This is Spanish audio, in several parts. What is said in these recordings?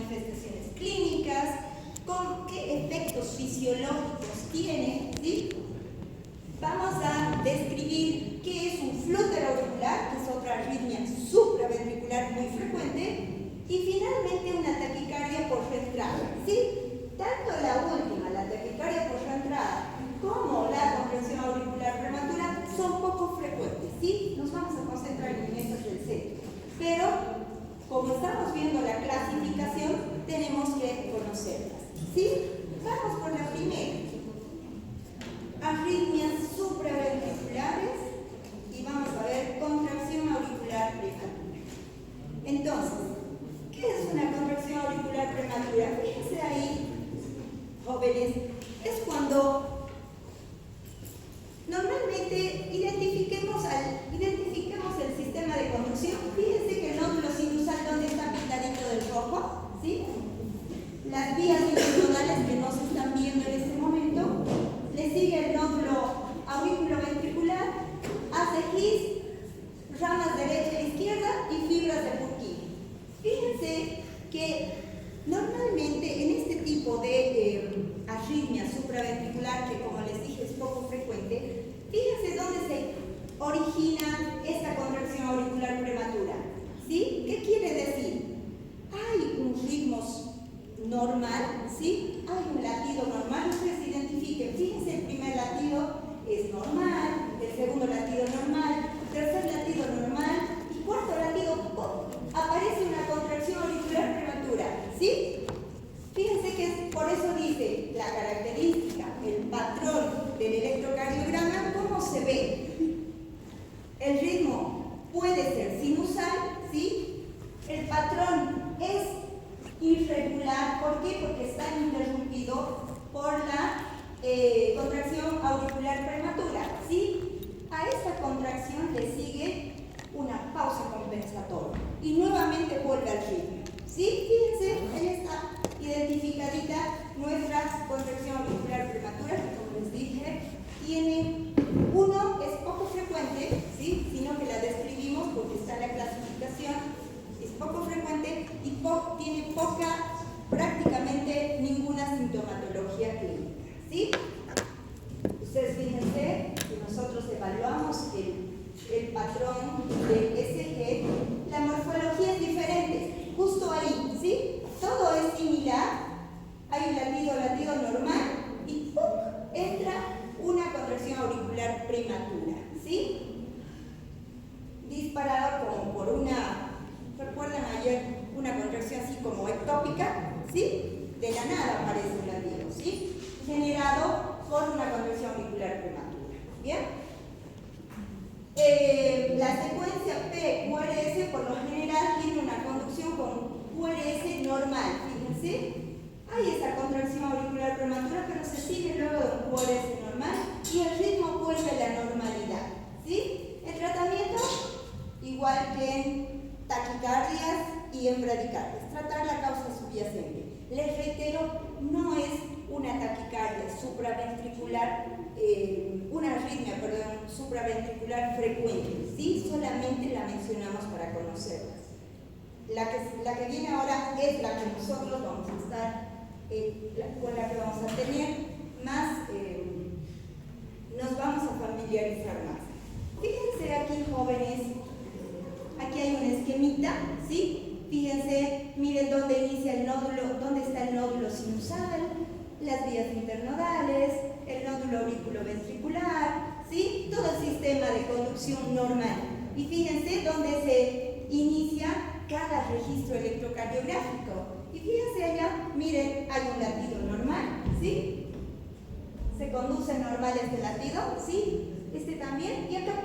manifestaciones clínicas, con qué efectos fisiológicos tiene, ¿sí? Vamos a describir qué es un flúter auricular, que es otra arritmia supraventricular muy frecuente, y finalmente una taquicardia por reentrada, ¿sí? Tanto la última, la taquicardia por reentrada, como la contracción auricular prematura son poco frecuentes, ¿sí? Nos vamos a concentrar en estas del centro, pero como estamos viendo la clasificación, tenemos que conocerlas, ¿sí? Vamos por la primera. Arritmias supraventriculares y vamos a ver contracción auricular prematura. Entonces, ¿qué es una contracción auricular prematura? Fíjense ahí, jóvenes, es cuando normalmente identifiquemos el sistema de conducción. Fíjense que el nódulo sinusal, donde está pintadito del rojo, ¿sí? Las vías internodales que no se están viendo en este momento, le sigue el nódulo auriculoventricular, hace gis, ramas derecha e izquierda y fibras de Purkinje. Fíjense que normalmente en este tipo de arritmia supraventricular, que como les dije es poco frecuente, fíjense dónde se origina esta contracción auricular prematura, ¿sí? ¿Qué quiere decir? Hay un ritmo normal, ¿sí? Hay un latido normal, ustedes identifiquen, fíjense, el primer latido es normal, el segundo latido normal, tercer latido normal y cuarto latido, aparece una contracción auricular prematura, ¿sí? Fíjense que por eso dice la característica, el patrón del electrocardiograma, ¿cómo se ve? El ritmo puede ser sinusal, ¿sí? El patrón es irregular, ¿por qué? Porque está interrumpido por la contracción auricular prematura, ¿sí? A esta contracción le sigue una pausa compensatoria y nuevamente vuelve al ritmo, ¿sí? Fíjense, ahí está identificadita nuestra contracción auricular prematura, que como les dije, tiene uno, es poco frecuente, ¿sí? Sino que la describimos porque está en la clasificación, es poco frecuente y tiene prácticamente ninguna sintomatología clínica, ¿sí? Ustedes fíjense que nosotros evaluamos el patrón del ECG, la morfología es diferente, justo ahí, ¿sí? Todo es similar, hay un latido normal y ¡pum! Entra una contracción auricular prematura, ¿sí? Disparado como por una, ¿recuerdan ayer una contracción así como ectópica? ¿Sí? De la nada aparece un latido, ¿sí? Generado por una contracción auricular prematura, ¿bien? La secuencia P-QRS por lo general tiene una conducción con QRS normal, fíjense. Hay esa contracción auricular prematura, pero se sigue luego de un QRS normal y el ritmo vuelve a la normalidad, ¿sí? El tratamiento, igual que en taquicardias y en bradicardias, tratar la causa subyacente. Les reitero, no es una taquicardia supraventricular, una arritmia, supraventricular frecuente, ¿sí? Solamente la mencionamos para conocerlas. La que viene ahora es la que nosotros vamos a estar, con la que vamos a tener más, nos vamos a familiarizar más. Fíjense aquí, jóvenes, aquí hay un esquemita, ¿sí? Fíjense, miren dónde inicia el nódulo, dónde está el nódulo sinusal, las vías internodales, el nódulo auriculoventricular, ¿sí? Todo el sistema de conducción normal. Y fíjense dónde se inicia cada registro electrocardiográfico. Y fíjense allá, miren, hay un latido normal, ¿sí? Se conduce normal este latido, ¿sí? Este también, y acá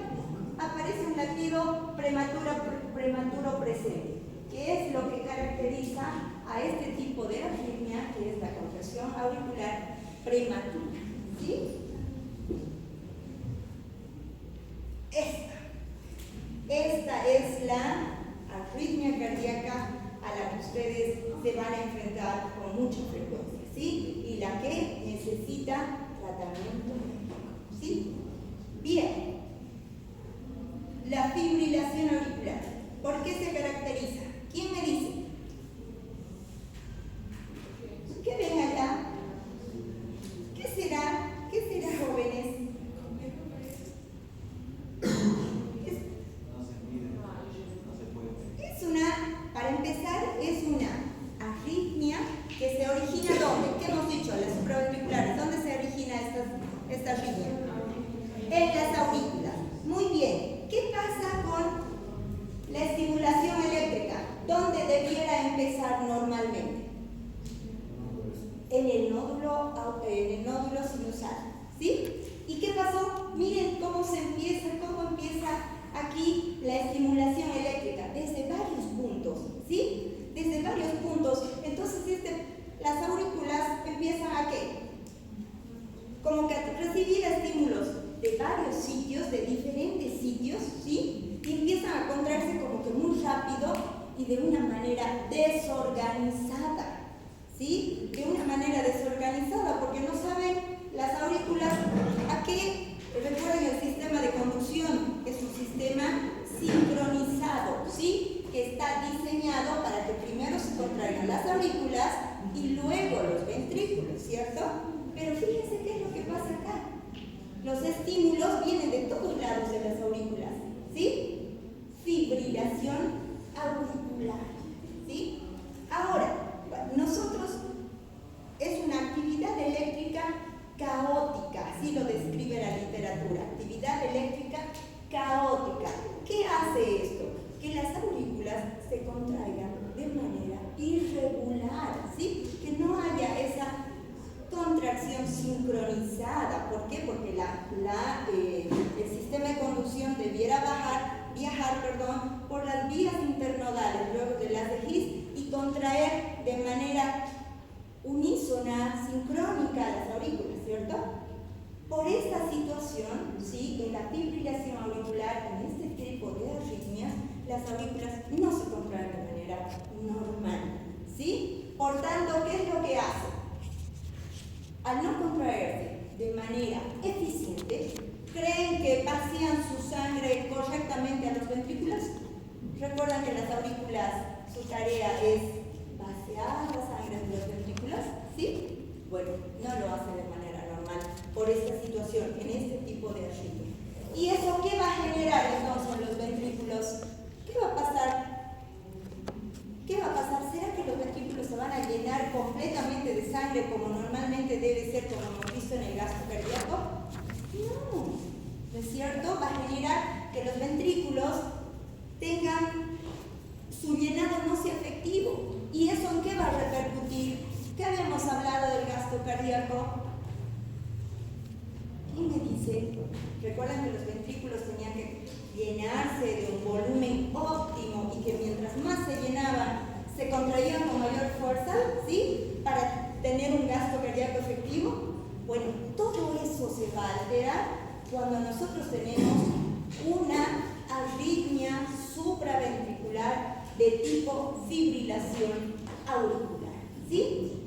aparece un latido prematuro presente, que es lo que caracteriza a este tipo de arritmia, que es la contracción auricular prematura, ¿sí? Esta es la arritmia cardíaca a la que ustedes se van a enfrentar con mucha frecuencia, ¿sí? Y la que necesita tratamiento médico, ¿sí? Bien, la fibrilación auricular, ¿por qué se caracteriza? ¿Quién me dice? pasar normalmente? En el nódulo sinusal, ¿sí? ¿Y qué pasó? Miren cómo empieza aquí la estimulación eléctrica, desde varios puntos, ¿sí? Desde varios puntos. Entonces, las aurículas empiezan ¿a qué? Como que a recibir estímulos de varios sitios, de diferentes sitios, ¿sí? Y empiezan a contraerse como que muy rápido y de una manera desorganizada, ¿sí? De una manera desorganizada, porque no saben las aurículas a qué. Recuerden el sistema de conducción, es un sistema sincronizado, ¿sí? Que está diseñado para que primero se contraigan las aurículas y luego los ventrículos, ¿cierto? Pero fíjense qué es lo que pasa acá. Los estímulos vienen de todos lados de las aurículas, ¿sí? Fibrilación auricular, ¿sí? Ahora, nosotros, es una actividad eléctrica caótica, así lo describe la literatura, actividad eléctrica caótica. ¿Qué hace esto? Que las aurículas se contraigan de manera irregular, ¿sí? Que no haya esa contracción sincronizada. ¿Por qué? Porque el sistema de conducción debiera viajar por las vías internodales, luego de las de His, y contraer de manera unísona, sincrónica las aurículas, ¿cierto? Por esta situación, ¿sí? En la fibrilación auricular, en este tipo de arritmias, las aurículas no se contraen de manera normal, ¿sí? Por tanto, ¿qué es lo que hace? Al no contraerse de manera eficiente, ¿creen que vacían su sangre correctamente a los ventrículos? Recuerdan que las aurículas, su tarea es vaciar la sangre de los ventrículos, ¿sí? Bueno, no lo hace de manera normal por esta situación, en este tipo de arritmia. ¿Y eso qué va a generar entonces en los ventrículos? ¿Qué va a pasar? ¿Qué va a pasar? ¿Será que los ventrículos se van a llenar completamente de sangre como normalmente debe ser, como hemos visto en el gasto cardíaco? No, ¿no es cierto? Va a generar que los ventrículos tengan su llenado no sea efectivo. ¿Y eso en qué va a repercutir? ¿Qué habíamos hablado del gasto cardíaco? ¿Quién me dice? Recuerdan que los ventrículos tenían que llenarse de un volumen óptimo y que mientras más se llenaban, se contraían con mayor fuerza, ¿sí? Para tener un gasto cardíaco efectivo. Bueno, todo eso se va a alterar cuando nosotros tenemos una arritmia supraventricular de tipo fibrilación auricular, ¿sí?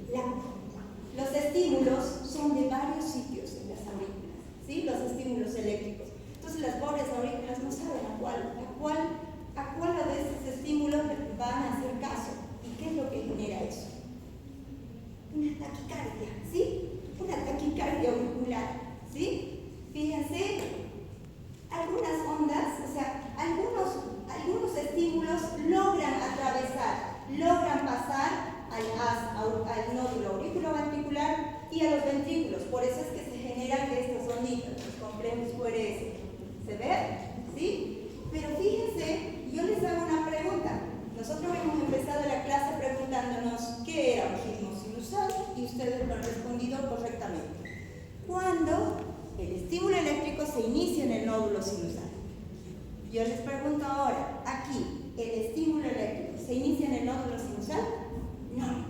Los estímulos son de varios sitios en las aurículas, ¿sí? Los estímulos eléctricos. Entonces las pobres aurículas no saben a cuál de estos estímulos van a hacer caso. ¿Y qué es lo que genera eso? Una taquicardia, ¿sí? Una taquicardia auricular, ¿sí? Fíjense, algunas ondas, o sea, algunos estímulos logran pasar al nódulo auriculoventricular y a los ventrículos. Por eso es que se generan estas onditas, los complejos QRS. ¿Se ve? ¿Sí? Pero fíjense, yo les hago una pregunta. Nosotros hemos empezado la clase preguntándonos qué era un ritmo sinusal y ustedes lo han respondido correctamente. ¿Cuándo el estímulo eléctrico se inicia en el nódulo sinusal? Yo les pregunto ahora, aquí, ¿el estímulo eléctrico se inicia en el nódulo sinusal? No.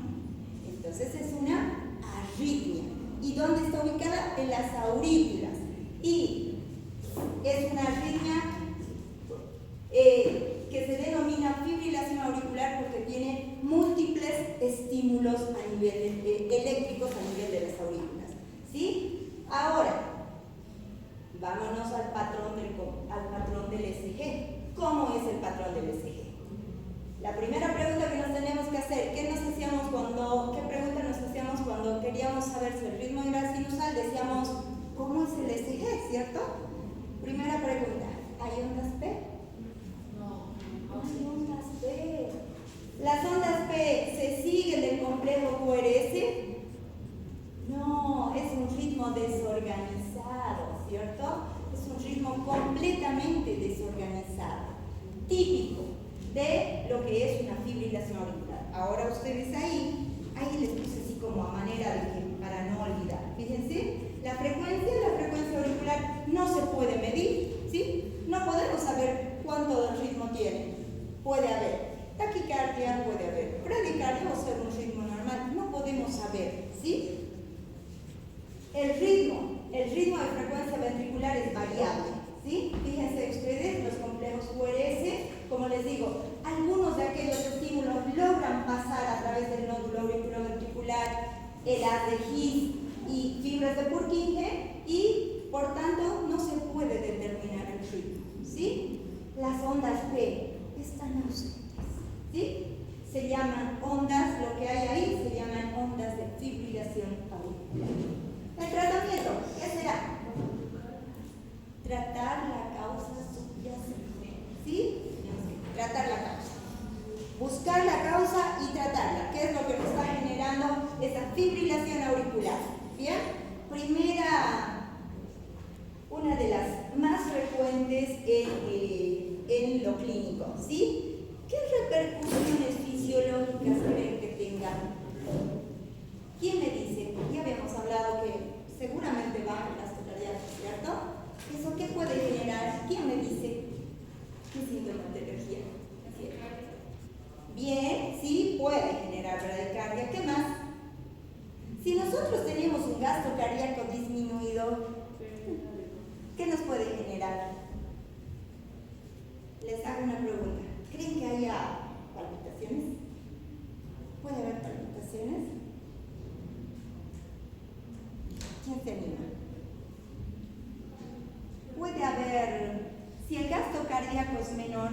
Entonces es una arritmia. ¿Y dónde está ubicada? En las aurículas. Y es una arritmia que se denomina fibrilación auricular porque tiene múltiples estímulos a nivel eléctricos a nivel de las aurículas, ¿sí? Ahora, vámonos al patrón del ECG. ¿Cómo es el patrón del ECG? La primera pregunta que nos tenemos que hacer, ¿qué pregunta nos hacíamos cuando queríamos saber si el ritmo era sinusal? Decíamos, ¿cómo es el ECG, cierto? Primera pregunta, ¿hay ondas P? No hay ondas P. ¿Las ondas P se siguen del complejo QRS? No, es un ritmo desorganizado, ¿cierto? Es un ritmo completamente desorganizado, típico de lo que es una fibrilación auricular. ahora ustedes ahí les puse así como a manera de que, para no olvidar. Fíjense, la frecuencia auricular no se puede medir, ¿sí? No podemos saber cuánto del ritmo tiene. Puede haber taquicardia, puede haber bradicardia o ser un ritmo normal, no podemos saber, ¿sí? El ritmo de frecuencia ventricular es variable, ¿sí? Fíjense ustedes, los complejos QRS, como les digo, algunos de aquellos estímulos logran pasar a través del nódulo auriculoventricular, el haz de His y fibras de Purkinje, y por tanto no se puede determinar el ritmo, ¿sí? Las ondas P están ausentes, ¿sí? Se llaman ondas, lo que hay ahí se llaman ondas de fibrilación auricular. El tratamiento, ¿qué será? Tratar la causa subyacente, ¿sí? Tratar la causa. Buscar la causa y tratarla. ¿Qué es lo que nos está generando esa fibrilación auricular? ¿Bien? Primera, una de las más frecuentes en lo clínico, ¿sí? ¿Qué repercusiones fisiológicas creen que tengan? ¿Quién me dice? Ya habíamos hablado que seguramente baja el gasto cardíaco, ¿cierto? ¿Eso qué puede generar? ¿Quién me dice? ¿Qué sintomatología? Bien, sí, puede generar bradicardia. ¿Qué más? Si nosotros tenemos un gasto cardíaco disminuido, ¿qué nos puede generar? Les hago una pregunta. ¿Creen que haya palpitaciones? ¿Puede haber palpitaciones? ¿Quién se anima? Puede haber, si el gasto cardíaco es menor,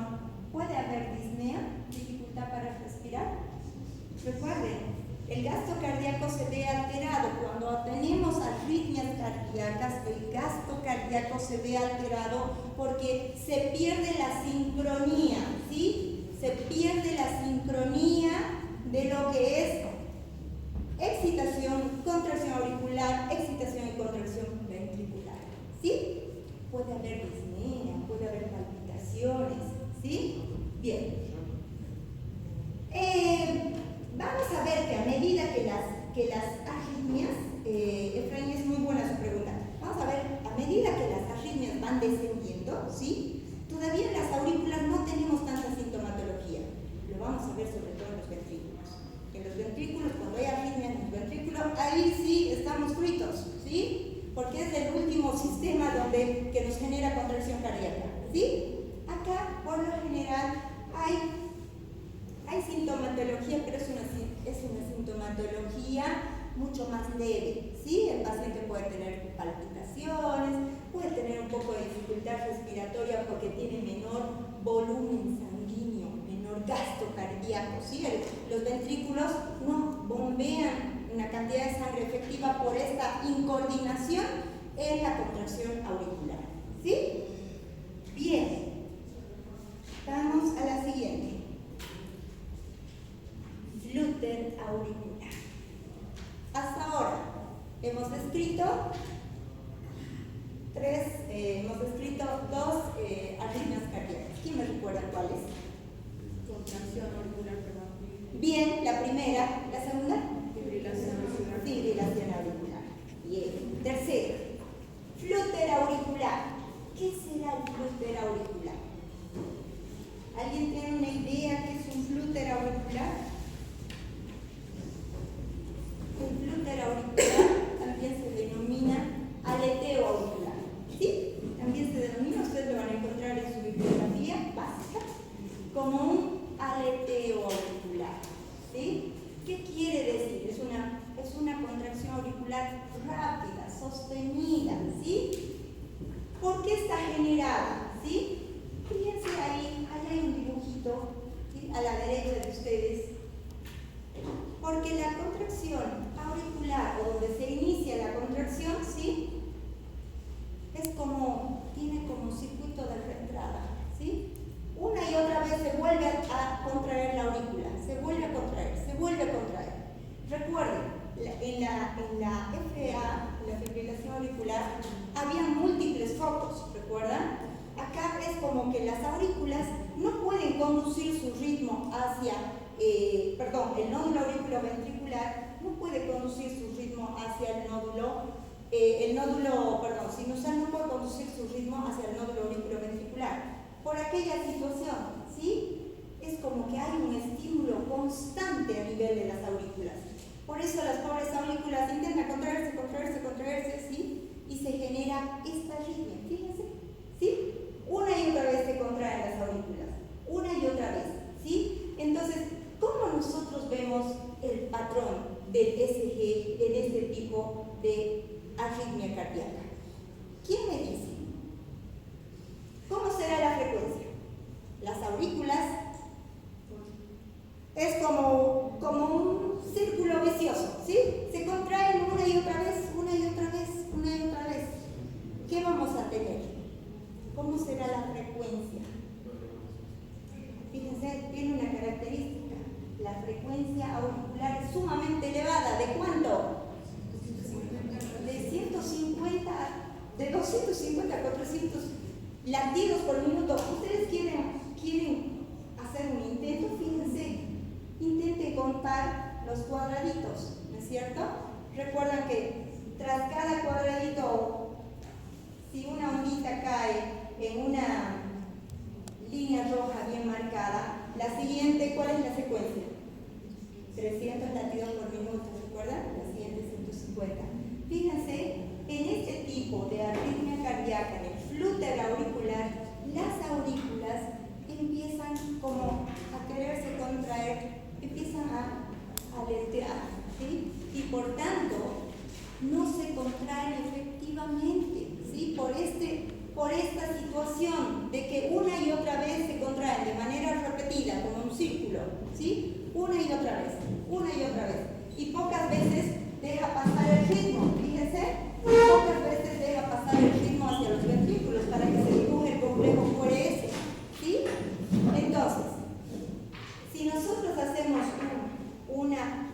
puede haber disnea, dificultad para respirar. Recuerden, el gasto cardíaco se ve alterado cuando tenemos arritmias cardíacas. El gasto cardíaco se ve alterado porque se pierde la sincronía, ¿sí? Se pierde la sincronía de lo que es excitación, contracción auricular, excitación y contracción ventricular, ¿sí? Puede haber disnea, puede haber palpitaciones, ¿sí? Bien. Vamos a ver que a medida que las arritmias, Efraín, es muy buena su pregunta, vamos a ver, a medida que las arritmias van descendiendo, ¿sí? Todavía en las aurículas no tenemos tanta sintomatología, lo vamos a ver sobre todo en los ventrículos. En los ventrículos, cuando hay arritmias en los ventrículos, ahí sí estamos fritos, ¿sí? Porque es el último sistema que nos genera contracción cardíaca, ¿sí? Acá, por lo general, hay sintomatología, pero es una sintomatología mucho más leve, ¿sí? El paciente puede tener palpitaciones, puede tener un poco de dificultad respiratoria porque tiene menor volumen sanguíneo, menor gasto cardíaco, ¿sí? Los ventrículos no bombean una cantidad de sangre efectiva por esta incoordinación en la contracción auricular, ¿sí? Bien, vamos a la siguiente. Flúter auricular. Hasta ahora hemos descrito dos arritmias cardíacas. ¿Quién me recuerda cuáles? Contracción auricular, perdón. Bien, la primera. ¿La segunda? Fibrilación auricular. Fibrilación auricular. Bien. Tercero, flúter auricular. ¿Qué será el flúter auricular? ¿Alguien tiene una idea qué es un flúter auricular? El flúter auricular también se denomina aleteo auricular, ¿sí? También se denomina, ustedes lo van a encontrar en su bibliografía básica, como un aleteo auricular, ¿sí? ¿Qué quiere decir? Es una contracción auricular rápida, sostenida, ¿sí? ¿Por qué está generada? ¿Sí? Fíjense ahí hay un dibujito, ¿sí? A la derecha de ustedes. Porque la contracción auricular, o donde se inicia la contracción, ¿sí? Tiene como circuito de reentrada, ¿sí? Una y otra vez se vuelve a contraer la aurícula, se vuelve a contraer, se vuelve a contraer. Recuerden, en la FA, la fibrilación auricular, había múltiples focos, ¿recuerdan? Acá es como que las aurículas no pueden conducir su ritmo hacia el nódulo auriculoventricular no puede conducir su ritmo hacia el nódulo sinusal no puede conducir su ritmo hacia el nódulo auriculoventricular. Por aquella situación, ¿sí? Es como que hay un estímulo constante a nivel de las aurículas. Por eso las pobres aurículas intentan contraerse, ¿sí? Y se genera esta arritmia, fíjense, ¿sí? Una y otra vez se contraen las aurículas, una y otra vez, ¿sí? Entonces, ¿cómo nosotros vemos el patrón del ECG en este tipo de arritmia cardíaca? ¿Quién me dice? ¿Cómo será la frecuencia? Las aurículas es como un círculo vicioso, ¿sí? Se contraen una y otra vez. ¿Qué vamos a tener? ¿Cómo será la frecuencia? Fíjense, tiene una característica. La frecuencia auricular es sumamente elevada. ¿De cuánto? De 250 a 400 latidos por minuto. ¿Ustedes quieren hacer un intento? Fíjense, intenten contar los cuadraditos, ¿no es cierto? Recuerdan que tras cada cuadradito, si una ondita cae en una línea roja bien marcada, la siguiente, ¿cuál es la secuencia? 300 latidos por minuto, ¿recuerdan? La siguiente 150. Fíjense, en este tipo de arritmia cardíaca, en el flúter auricular, las aurículas empiezan como a quererse contraer, empiezan a aletear, ¿sí? Y por tanto, no se contraen efectivamente, ¿sí? Por esta situación de que una y otra vez se contraen de manera repetida, como un círculo, ¿sí? Una y otra vez. Y pocas veces deja pasar el ritmo, fíjense, pocas veces deja pasar el ritmo hacia los ventrículos para que se dibuje el complejo QRS, ¿sí? Entonces, si nosotros hacemos una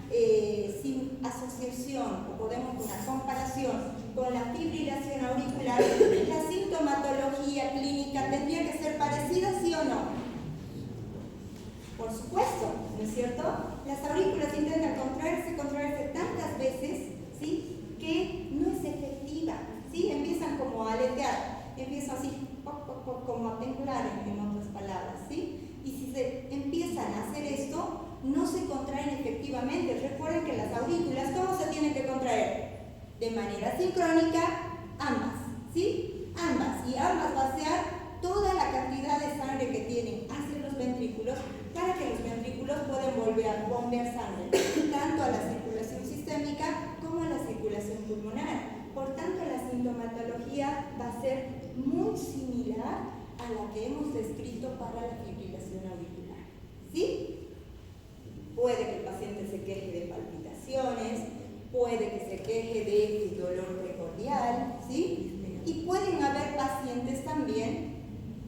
asociación o podemos una comparación con la fibrilación auricular, la sintomatología clínica tendría que ser parecida, ¿sí o no? Por supuesto, ¿no es cierto? Las aurículas intentan contraerse tantas veces, ¿sí? Que no es efectiva, ¿sí? Empiezan como a aletear, empiezan así, como a temblar en otras palabras, ¿sí? Y si se empiezan a hacer esto, no se contraen efectivamente. Recuerden que las aurículas, ¿cómo se tienen que contraer? De manera sincrónica, ambas, ¿sí? Ambas, y ambas vaciar toda la cantidad de sangre que tienen hacia los ventrículos para que los ventrículos puedan bombear sangre, tanto a la circulación sistémica como a la circulación pulmonar. Por tanto, la sintomatología va a ser muy similar a la que hemos descrito para la fibrilación auricular, ¿sí? Puede que el paciente se queje de palpitaciones, puede que se queje de dolor precordial, ¿sí? Y pueden haber pacientes también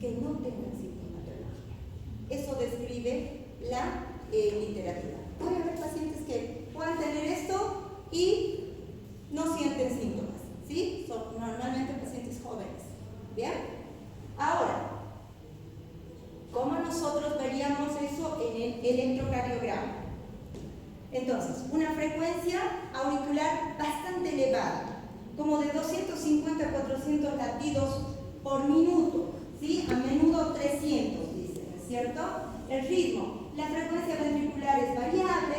que no tengan sintomatología. Eso describe la literatura. Puede haber pacientes que puedan tener esto y no sienten síntomas, ¿sí? Son normalmente pacientes jóvenes, ¿bien? Ahora, ¿cómo nosotros veríamos eso en el electrocardiograma? Entonces, una frecuencia auricular bastante elevada, como de 250 a 400 latidos por minuto, ¿sí? A menudo 300, dicen, ¿no es cierto? El ritmo, la frecuencia ventricular es variable,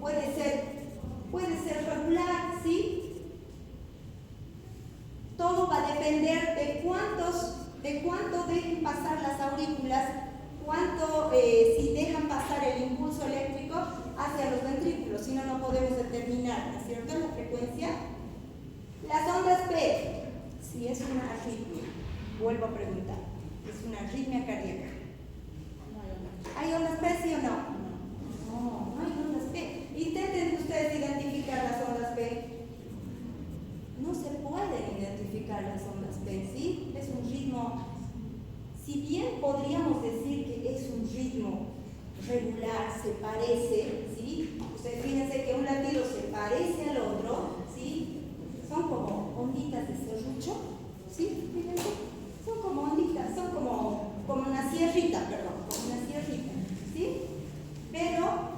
puede ser regular, ¿sí? Todo va a depender de cuánto dejen pasar las aurículas, si dejan pasar el impulso eléctrico hacia los ventrículos, si no, no podemos determinar, ¿no es cierto?, la frecuencia. Las ondas P, si es una arritmia, vuelvo a preguntar, ¿es una arritmia cardíaca? ¿Hay ondas P, sí o no? No hay ondas P. Intenten ustedes identificar las ondas P. No se pueden identificar las ondas P, ¿sí? Es un ritmo, si bien podríamos decir que es un ritmo regular, se parece, ¿sí? Ustedes fíjense que un latido se parece al otro, ¿sí? Son como onditas de serrucho, ¿sí? Fíjense, son como onditas, son como una sierrita, ¿sí? Pero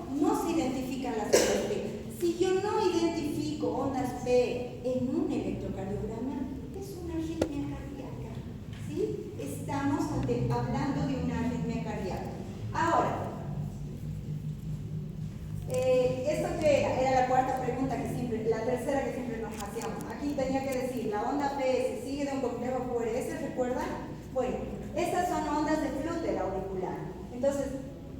hablando de una arritmia cardíaca. Ahora, ¿esto qué era? Era la cuarta pregunta que siempre, la tercera que siempre nos hacíamos. Aquí tenía que decir, la onda PS sigue de un complejo QRS, ¿recuerdan? Bueno, estas son ondas de flúter auricular. Entonces,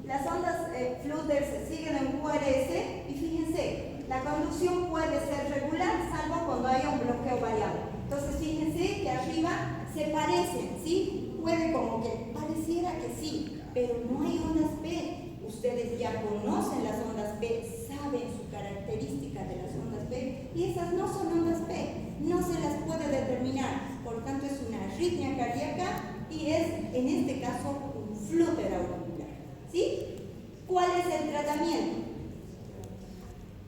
las ondas flúter se siguen en QRS y fíjense, la conducción puede ser regular salvo cuando haya un bloqueo variable. Entonces, fíjense que arriba se parecen, ¿sí? Puede como que pareciera que sí, pero no hay ondas P. Ustedes ya conocen las ondas P, saben su característica de las ondas P y esas no son ondas P, no se las puede determinar, por tanto es una arritmia cardíaca y es en este caso un flúter auricular, ¿sí? ¿Cuál es el tratamiento?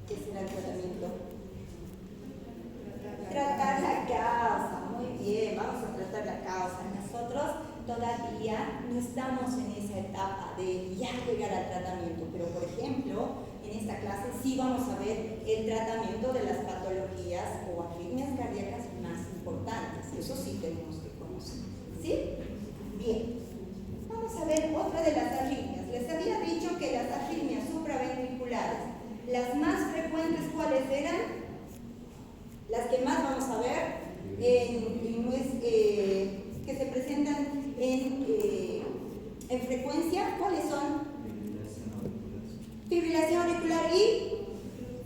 ¿Qué será el tratamiento? Tratar la causa, muy bien, vamos a tratar la causa. Nosotros todavía no estamos en esa etapa de ya llegar al tratamiento, pero por ejemplo, en esta clase sí vamos a ver el tratamiento de las patologías o arritmias cardíacas más importantes, eso sí tenemos que conocer, ¿sí? Bien, vamos a ver otra de las arritmias. Les había dicho que las arritmias supraventriculares, las más frecuentes, ¿cuáles eran? Las que más vamos a ver que se presentan en frecuencia, ¿cuáles son? Fibrilación auricular y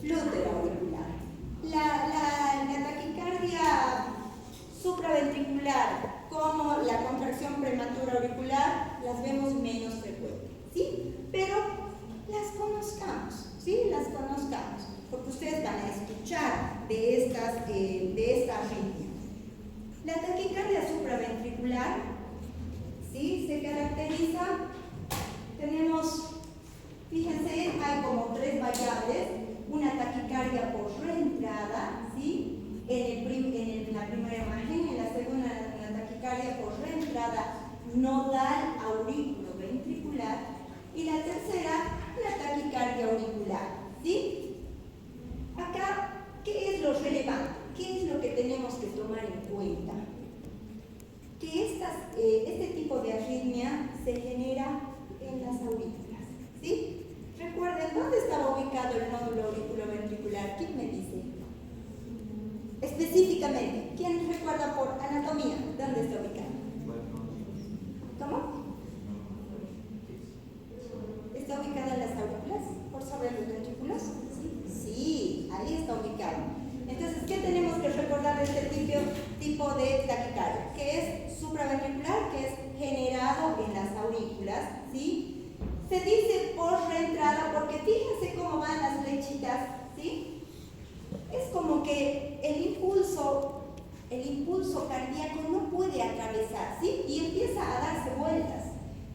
flúter auricular. La taquicardia supraventricular como la contracción prematura auricular las vemos menos frecuentes, ¿sí? Pero las conozcamos, ¿sí? Las conozcamos, porque ustedes van a escuchar de esta arritmia. La taquicardia supraventricular, ¿sí? Se caracteriza, tenemos, fíjense, hay como tres variables, una taquicardia por reentrada, ¿sí? En la primera imagen, en la segunda una taquicardia por reentrada nodal auriculoventricular y la tercera una taquicardia auricular, ¿sí? Acá, ¿qué es lo relevante? ¿Qué es lo que tenemos que tomar en cuenta? Que este tipo de arritmia se genera en las aurículas, ¿sí? Recuerden, ¿dónde estaba ubicado el nódulo auriculoventricular? ¿Quién me dice? Específicamente, ¿quién recuerda por anatomía? ¿Dónde está ubicado? ¿Cómo? ¿Está ubicada en las aurículas? ¿Por sobre los ventrículos? Sí, ahí está ubicado. Entonces, ¿qué tenemos que recordar de este tipo de taquicardia? Que es supraventricular, que es generado en las aurículas, ¿sí? Se dice por reentrada porque fíjense cómo van las flechitas, ¿sí? Es como que el impulso cardíaco no puede atravesar, ¿sí? Y empieza a darse vueltas,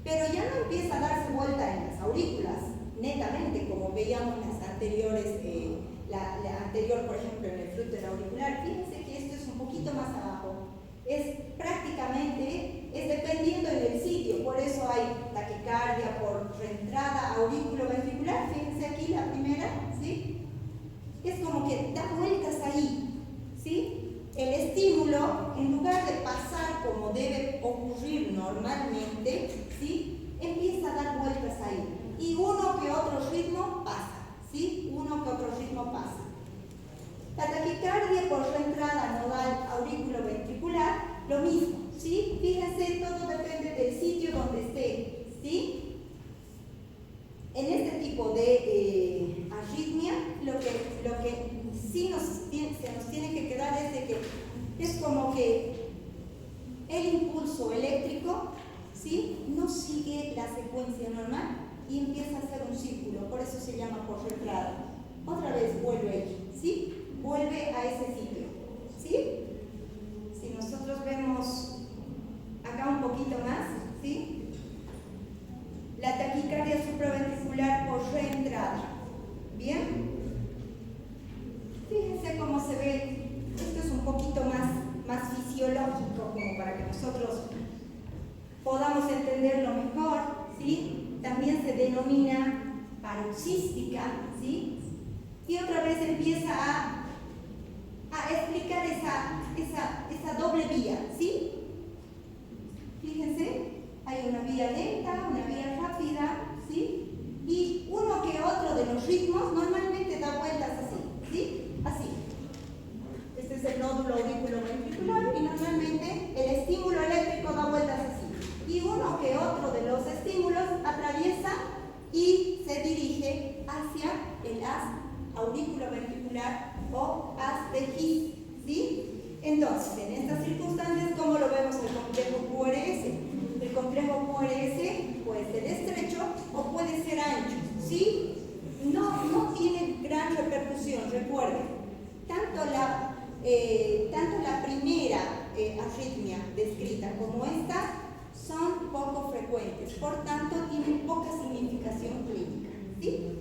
pero ya no empieza a darse vuelta en las aurículas, netamente, como veíamos las anteriores, la anterior, por ejemplo, en el flúter auricular. Fíjense que esto es un poquito más abajo. Es prácticamente, es dependiendo en el sitio, por eso hay taquicardia por reentrada auriculoventricular. Fíjense aquí la primera, ¿sí? Es como que da vueltas ahí, ¿sí? El estímulo, en lugar de pasar como debe ocurrir normalmente, ¿sí? Empieza a dar vueltas ahí. Y uno que otro ritmo pasa, ¿sí? Uno que otro ritmo pasa. La taquicardia por reentrada nodal auriculoventricular, lo mismo, ¿sí? Fíjense, todo depende del sitio donde esté, ¿sí? En este tipo de arritmia, lo que sí se nos tiene que quedar es de que es como que el impulso eléctrico, ¿sí? No sigue la secuencia normal y empieza a hacer un círculo, por eso se llama por reentrada. Otra vez vuelve ahí, ¿sí? Vuelve a ese sitio, ¿sí? Si nosotros vemos acá un poquito más, ¿sí? La taquicardia supraventricular por reentrada, ¿bien? Fíjense cómo se ve, esto es un poquito más fisiológico, como para que nosotros podamos entenderlo mejor, ¿sí? También se denomina paroxística, ¿sí? Y otra vez empieza a explicar esa doble vía, ¿sí? Fíjense, hay hay una vía lenta, una vía rápida, ¿sí? Y uno que otro de los ritmos normalmente da vueltas así, ¿sí? Así. Este es el nódulo auriculoventricular y normalmente el estímulo eléctrico da vueltas así. Y uno que otro de los estímulos atraviesa y se dirige hacia el haz auriculoventricular o haz de His, ¿sí? Entonces, en estas circunstancias, ¿cómo lo vemos el complejo QRS? El complejo QRS puede ser estrecho o puede ser ancho, ¿sí? No tiene gran repercusión, recuerden. Tanto la primera arritmia descrita como esta son poco frecuentes, por tanto tienen poca significación clínica, ¿sí?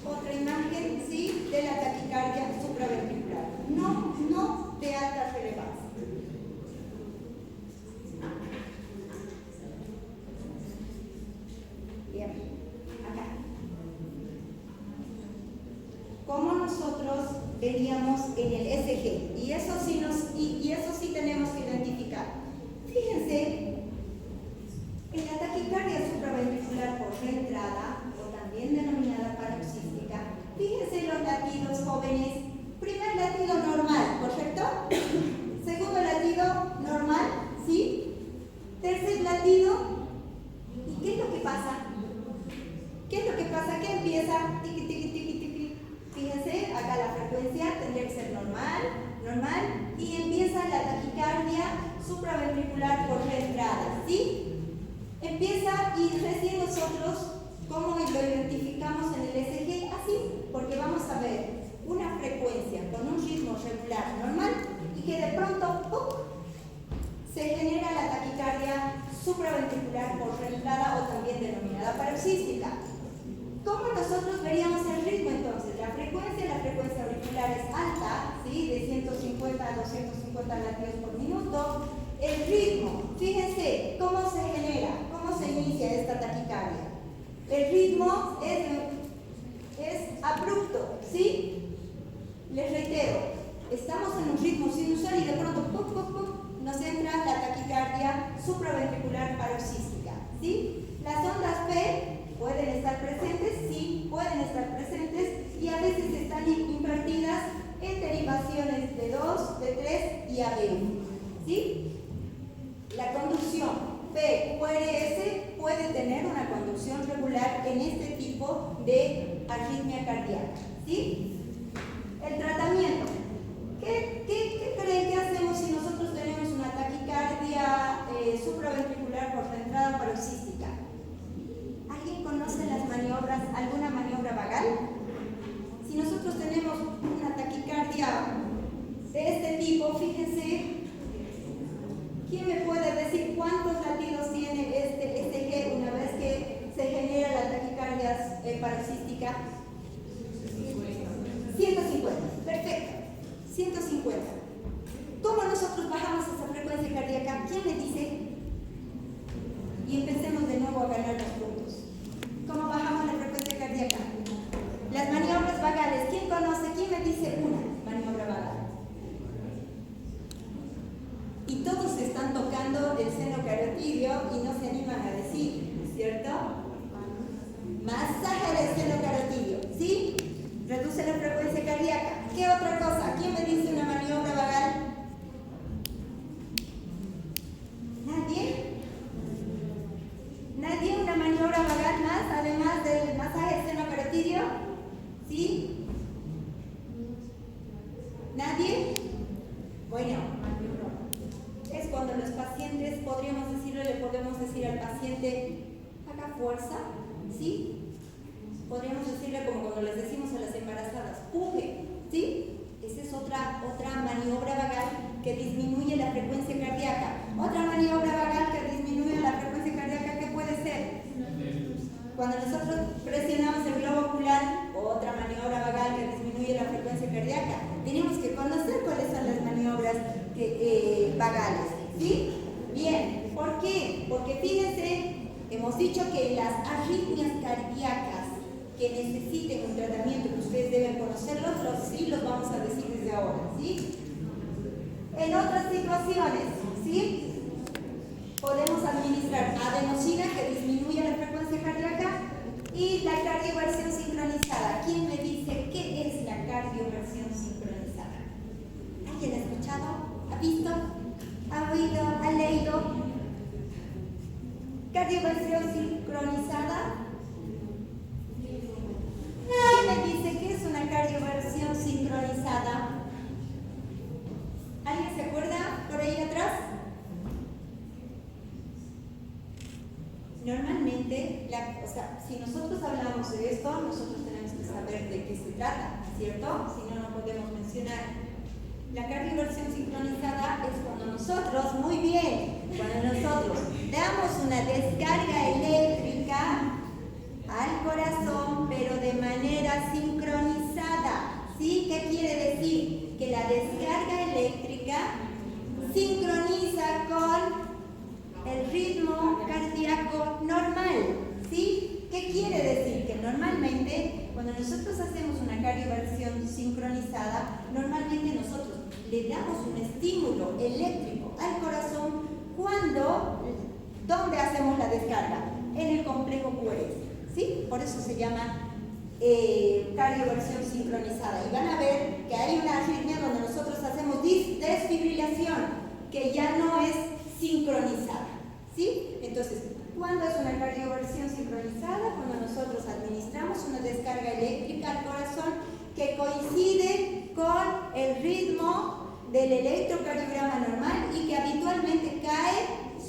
Otra imagen, ¿sí? De la taquicardia supraventricular, no de alta relevancia. Bien, acá. Como nosotros veríamos en el ECG, y eso sí tenemos que identificar. Fíjense, en la taquicardia supraventricular por reentrada, o también denominada paroxística, fíjense los latidos jóvenes. Primer latido normal, ¿correcto? Segundo latido normal, ¿sí? Tercer latido, ¿y qué es lo que pasa? ¿Qué es lo que pasa? ¿Qué empieza? Tiqui, tiqui, tiqui, tiqui. Fíjense, acá la frecuencia tendría que ser normal, y empieza la taquicardia supraventricular por reentrada, ¿sí? Empieza y recién nosotros, ¿cómo lo identificamos en el ECG? Así, porque vamos a ver una frecuencia con un ritmo regular normal y que de pronto ¡pum!, se genera la taquicardia supraventricular por reentrada o también denominada paroxística. ¿Cómo nosotros veríamos el ritmo entonces? La frecuencia auricular es alta, ¿sí? De 150 a 250 latidos por minuto. El ritmo, fíjense cómo se genera, cómo se inicia esta taquicardia. El ritmo es abrupto, ¿sí? Les reitero, estamos en un ritmo sinusal y de pronto ¡pum, pum, pum!, nos entra la taquicardia supraventricular paroxística, ¿sí? Las ondas P pueden estar presentes, sí, pueden estar presentes y a veces están invertidas en derivaciones de 2, de 3 y AB, ¿sí? La conducción P-QRS puede tener una conducción regular en este tipo de arritmia cardíaca, ¿sí? El tratamiento. ¿Qué creen que hacemos si nosotros tenemos una taquicardia supraventricular por reentrada paroxística? ¿Alguien conoce las maniobras, alguna maniobra vagal? Si nosotros tenemos una taquicardia de este tipo, fíjense, ¿quién me puede decir cuántos latidos tiene este ECG una vez que se genera la taquicardia paroxística? 150, perfecto, 150. ¿Cómo nosotros bajamos esa frecuencia cardíaca? ¿Quién me dice? Y empecemos de nuevo a ganar los puntos. ¿Cómo bajamos la frecuencia cardíaca? Las maniobras vagales. ¿Quién conoce? ¿Quién me dice una maniobra vagal? Y todos están tocando el seno carotidio y no se animan a decir, ¿cierto? Masaje del seno carotidio, ¿sí? Reduce la frecuencia cardíaca. ¿Qué otra cosa? ¿Quién me dice una maniobra vagal? ¿Nadie? ¿Nadie? ¿Una maniobra vagal más, además del masaje del seno carotidio? ¿Sí? ¿Nadie? Bueno, es cuando los pacientes, podríamos decirlo, le podemos decir al paciente, haga fuerza, ¿sí? Podríamos decirle como cuando les decimos a las embarazadas, puje, ¿sí? Esa es otra maniobra vagal que disminuye la frecuencia cardíaca. Otra maniobra vagal que disminuye la frecuencia cardíaca, ¿qué puede ser? Cuando nosotros presionamos el globo ocular, otra maniobra vagal que disminuye la frecuencia cardíaca. Tenemos que conocer cuáles son las maniobras vagales, ¿sí? Bien, ¿por qué? Porque fíjense, hemos dicho que las arritmias cardíacas que necesiten un tratamiento que ustedes deben conocerlos, sí los vamos a decir desde ahora, ¿sí? En otras situaciones, ¿sí? Podemos administrar adenosina, que disminuye la frecuencia cardíaca, y la cardioversión sincronizada. ¿Quién me dice qué es la cardioversión sincronizada? ¿Alguien ha escuchado? ¿Ha visto? ¿Ha oído? ¿Ha leído? Cardioversión sincronizada. ¿Quién me dice qué es una cardioversión sincronizada? ¿Alguien se acuerda por ahí atrás? Normalmente, si nosotros hablamos de esto, nosotros tenemos que saber de qué se trata, ¿cierto? Si no, no podemos mencionar. La cardioversión sincronizada es cuando nosotros, muy bien, cuando nosotros damos una descarga eléctrica al corazón, pero de manera sincronizada. ¿Sí? ¿Qué quiere decir? Que la descarga eléctrica sincroniza con el ritmo cardíaco normal. ¿Sí? ¿Qué quiere decir? Que normalmente, cuando nosotros hacemos una cardioversión sincronizada, normalmente nosotros le damos un estímulo eléctrico al corazón ¿dónde hacemos la descarga? En el complejo QRS. ¿Sí? Por eso se llama cardioversión sincronizada. Y van a ver que hay una arritmia donde nosotros hacemos desfibrilación, que ya no es sincronizada. ¿Sí? Entonces, ¿cuándo es una cardioversión sincronizada? Cuando nosotros administramos una descarga eléctrica al corazón que coincide con el ritmo del electrocardiograma normal y que habitualmente cae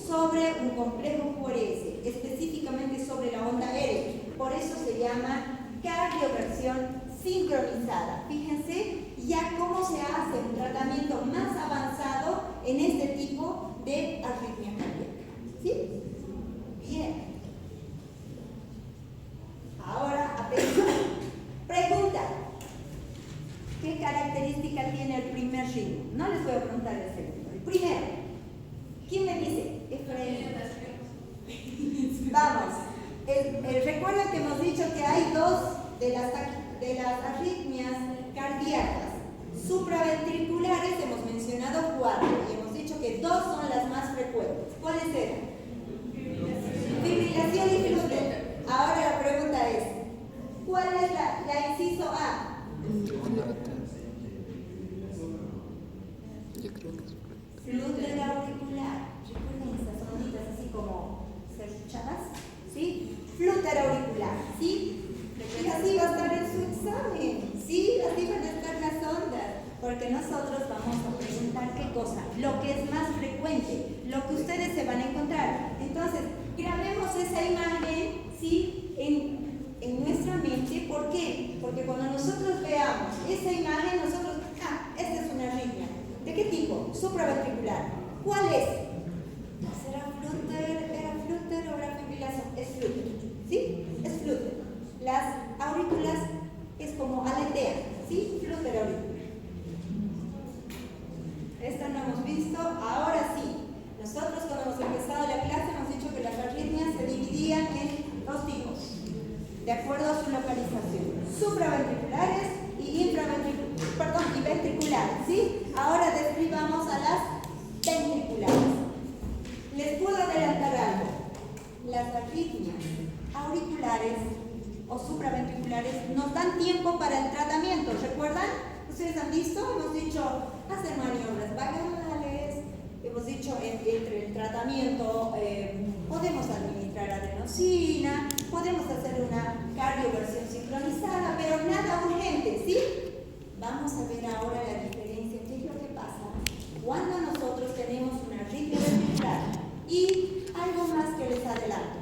sobre un complejo QRS, específicamente sobre la onda R. Por eso se llama cardioversión sincronizada. Fíjense ya cómo se hace un tratamiento más avanzado en este tipo de arritmia cardíaca. ¿Sí? Bien. Ahora a pensar. Pregunta. ¿Qué característica tiene el primer ritmo? No les voy a preguntar el segundo. El primero. ¿Quién me dice? Vamos. Recuerden que hemos dicho que hay dos de las arritmias cardíacas supraventriculares, hemos mencionado 4 y hemos dicho que 2 son las más frecuentes. ¿Cuáles eran? Fibrilación y flúter. Ahora la pregunta es, ¿cuál es la inciso A? Flúter auricular. Recuerden estas onditas así como serruchadas, ¿sí? Flúter auricular, ¿sí? Y así va a estar en su examen, ¿sí? Así van a estar las ondas, porque nosotros vamos a preguntar qué cosa, lo que es más frecuente, lo que ustedes se van a encontrar. Entonces, grabemos esa imagen, ¿sí? En nuestra mente. ¿Por qué? Porque cuando nosotros veamos esa imagen, nosotros, esta es una arritmia. ¿De qué tipo? Supraventricular. ¿Cuál es? ¿Será flúter? ¿Era flúter o era fibrilación? Es flúter, ¿sí? Es flúter. Las aurículas es como aletean, ¿sí? Flúter auricular. Esta no hemos visto. Ahora sí. Nosotros cuando hemos empezado la clase hemos dicho que las arritmias se dividían en 2 tipos, de acuerdo a su localización. Supraventriculares y ventriculares, ¿sí? Ahora describamos a las ventriculares. Les puedo adelantar algo. Las arritmias auriculares o supraventriculares nos dan tiempo para el tratamiento. ¿Recuerdan? ¿Ustedes han visto? Hemos dicho hacer maniobras vaginales. Hemos dicho entre el tratamiento podemos administrar adenosina, podemos hacer una cardioversión sincronizada, pero nada urgente, ¿sí? Vamos a ver ahora la diferencia, qué es lo que pasa cuando nosotros tenemos una arritmia ventricular. Y algo más que les adelanto,